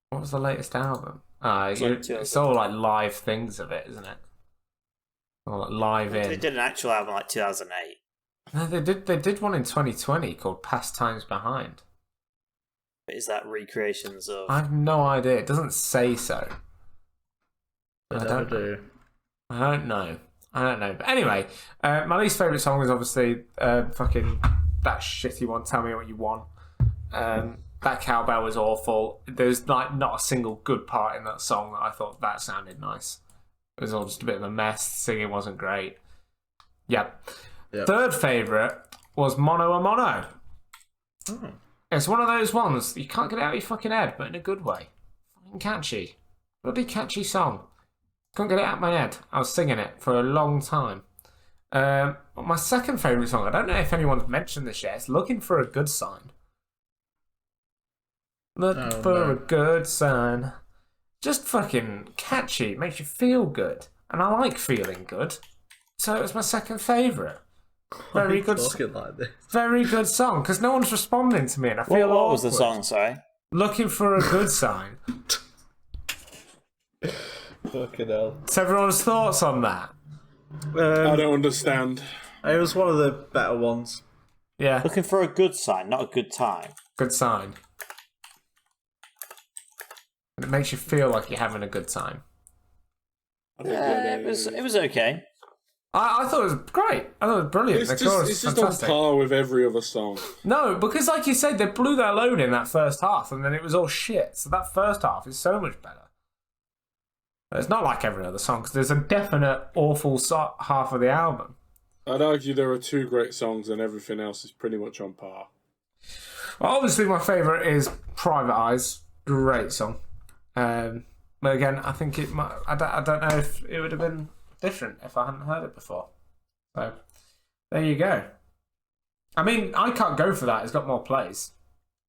What was the latest album? It's all like live things of it, isn't it? Or like live in. They did an actual album like 2008. No, they did one in 2020 called Pastimes Behind. But is that recreations of... I have no idea. It doesn't say so. I don't know. But anyway, my least favourite song was obviously fucking that shitty one, Tell Me What You Want. That cowbell was awful. There's like not a single good part in that song that I thought that sounded nice. It was all just a bit of a mess. Singing wasn't great. Yep. Third favourite was Mono a Mono. Oh. It's one of those ones you can't get out of your fucking head, but in a good way. Fucking catchy. Bloody catchy song. Couldn't get it out of my head. I was singing it for a long time. My second favourite song, I don't know if anyone's mentioned this yet, it's Looking for a Good Sign. Looking for a good sign. Just fucking catchy. Makes you feel good. And I like feeling good. So it was my second favourite. Very good. Like this? Very good song, because no one's responding to me and I feel What was the song, sorry? Looking for a Good Sign. Fucking hell. What's everyone's thoughts on that? I don't understand. It was one of the better ones. Yeah. Looking for a good sign, not a good time. Good sign. And it makes you feel like you're having a good time. Yeah, it was okay. I thought it was great. I thought it was brilliant. It's just on par with every other song. No, because like you said, they blew their load in that first half and then it was all shit. So that first half is so much better. It's not like every other song, because there's a definite awful half of the album. I'd argue there are two great songs and everything else is pretty much on par. Well, obviously, my favourite is Private Eyes. Great song. But again, I think it might. I don't know if it would have been different if I hadn't heard it before. So there you go. I mean, I Can't Go For That. It's got more plays.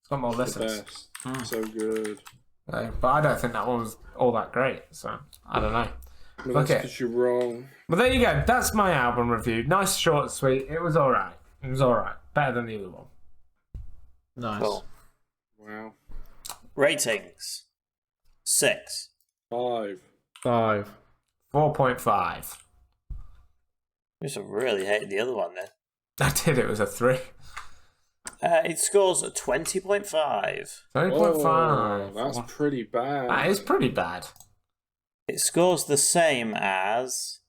It's got more listens. So good. So, but I don't think that one was all that great. So I don't know. Well, that's because you're wrong. But there you go. That's my album review. Nice, short, and sweet. It was all right. Better than the other one. Nice. Cool. Wow. Ratings. 6. 5. 4.5. You just really hated the other one then. I did. It was a 3. It scores a 20.5. 20.5. That's pretty bad. That is pretty bad. It scores the same as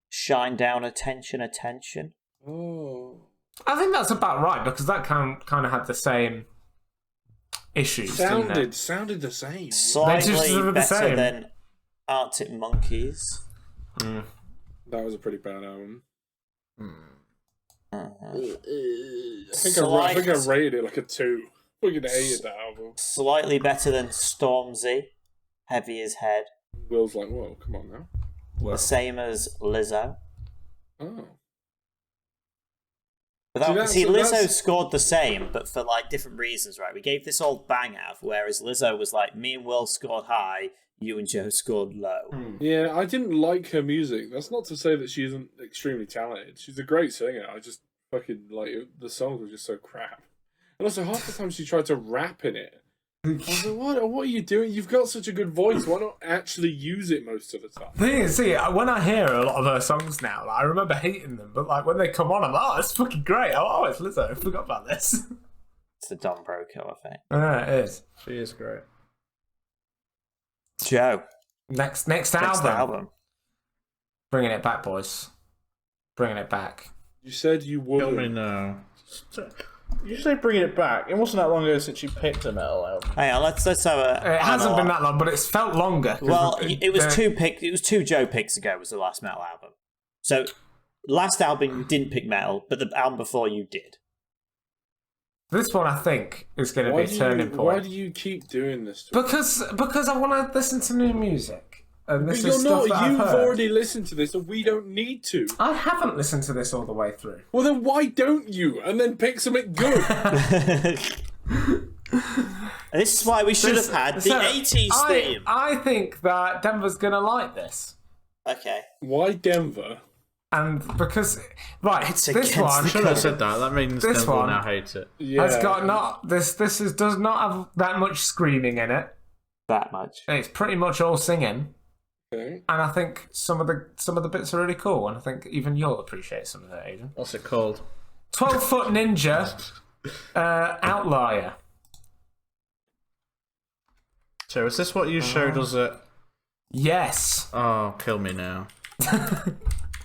Shine Down Attention Attention. Oh. I think that's about right because that kind of had the same issues. Sounded the same. Slightly better than Arctic Monkeys. Mm. That was a pretty bad album. Uh-huh. I think I rated it like a 2. I fucking hated that album. Slightly better than Stormzy, Heavy as Head. Will's like, whoa, come on now. The same as Lizzo. Oh. But Lizzo scored the same, but for like different reasons, right? We gave this old bang out, whereas Lizzo was like, me and Will scored high, you and Joe scored low. Yeah, I didn't like her music. That's not to say that she isn't extremely talented. She's a great singer. I just fucking like the songs were just so crap. And also half the time she tried to rap in it. I was like, what are you doing? You've got such a good voice. Why not actually use it most of the time? The thing is, see, when I hear a lot of her songs now, like, I remember hating them, but like when they come on, I'm like, oh, it's fucking great. Oh, it's Lizzo. I forgot about this. It's the Don Broco effect. Yeah, it is. She is great. Joe. Next album. Bringing it back, boys. Bringing it back. You said you would. Tell me now. You say bringing it back. It wasn't that long ago since you picked a metal album. Hang on, let's have a. It hasn't been that long, but it's felt longer. Well, it was two Joe picks ago was the last metal album. So, last album you didn't pick metal, but the album before you did. This one, I think, is going to be a turning point. Why do you keep doing this to Because I want to listen to new music. And this but is stuff that you've I've heard. already listened to this, and we don't need to. I haven't listened to this all the way through. Well, then why don't you? And then pick something good. This is why we should have had the 80s theme. I think that Denver's going to like this. Okay. Why Denver? And because this against one the Should have said that. That means This Denver one now hates it. Yeah. has got does not have that much screaming in it. That much. It's pretty much all singing. Okay. And I think some of the bits are really cool, and I think even you'll appreciate some of that, Aiden. What's it called? 12-Foot Ninja, Outlier. So is this what you showed us at? Yes. Oh, kill me now.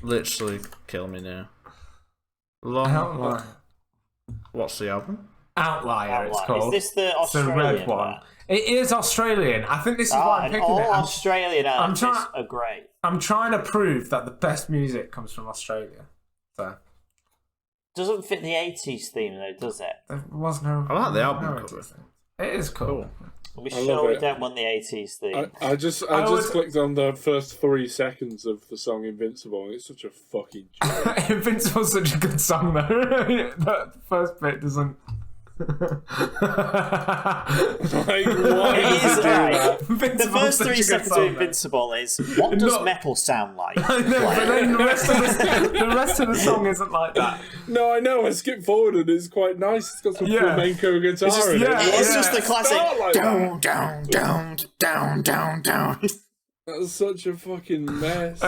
Literally kill me now. Outlier. What's the album? Outlier, it's called. Is this the It's the Australian red one? It is Australian. I think this is why I'm picking all it. Australian artists are great. I'm trying to prove that the best music comes from Australia. So Doesn't fit the 80s theme though, does it? there was no. I like the album no cover. It is cool. Are we I sure love we it. don't want the 80s theme? I just clicked on the first 3 seconds of the song Invincible, and it's such a fucking joke. Invincible's such a good song though. The first bit doesn't. Like, why It does is it do right. that? The Invincible's first such a 3 good seconds song, of though. Invincible is, what does No. metal sound like? I know, but then the rest of the song isn't like that. No, I know. I skipped forward, and it's quite nice. It's got some flamenco guitar just- in it. yeah, Why It's does just the it classic start like that? down, down, down, down, down, down. That's such a fucking mess.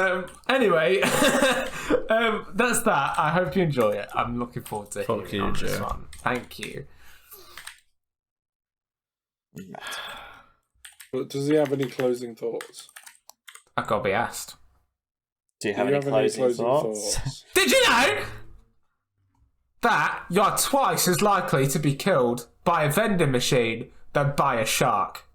Anyway, that's that. I hope you enjoy it. I'm looking forward to Fuck hearing you, on this Joe. one. Thank you. But does he have any closing thoughts? I've got to be asked. Do you have any closing thoughts? Did you know that you're twice as likely to be killed by a vending machine than by a shark?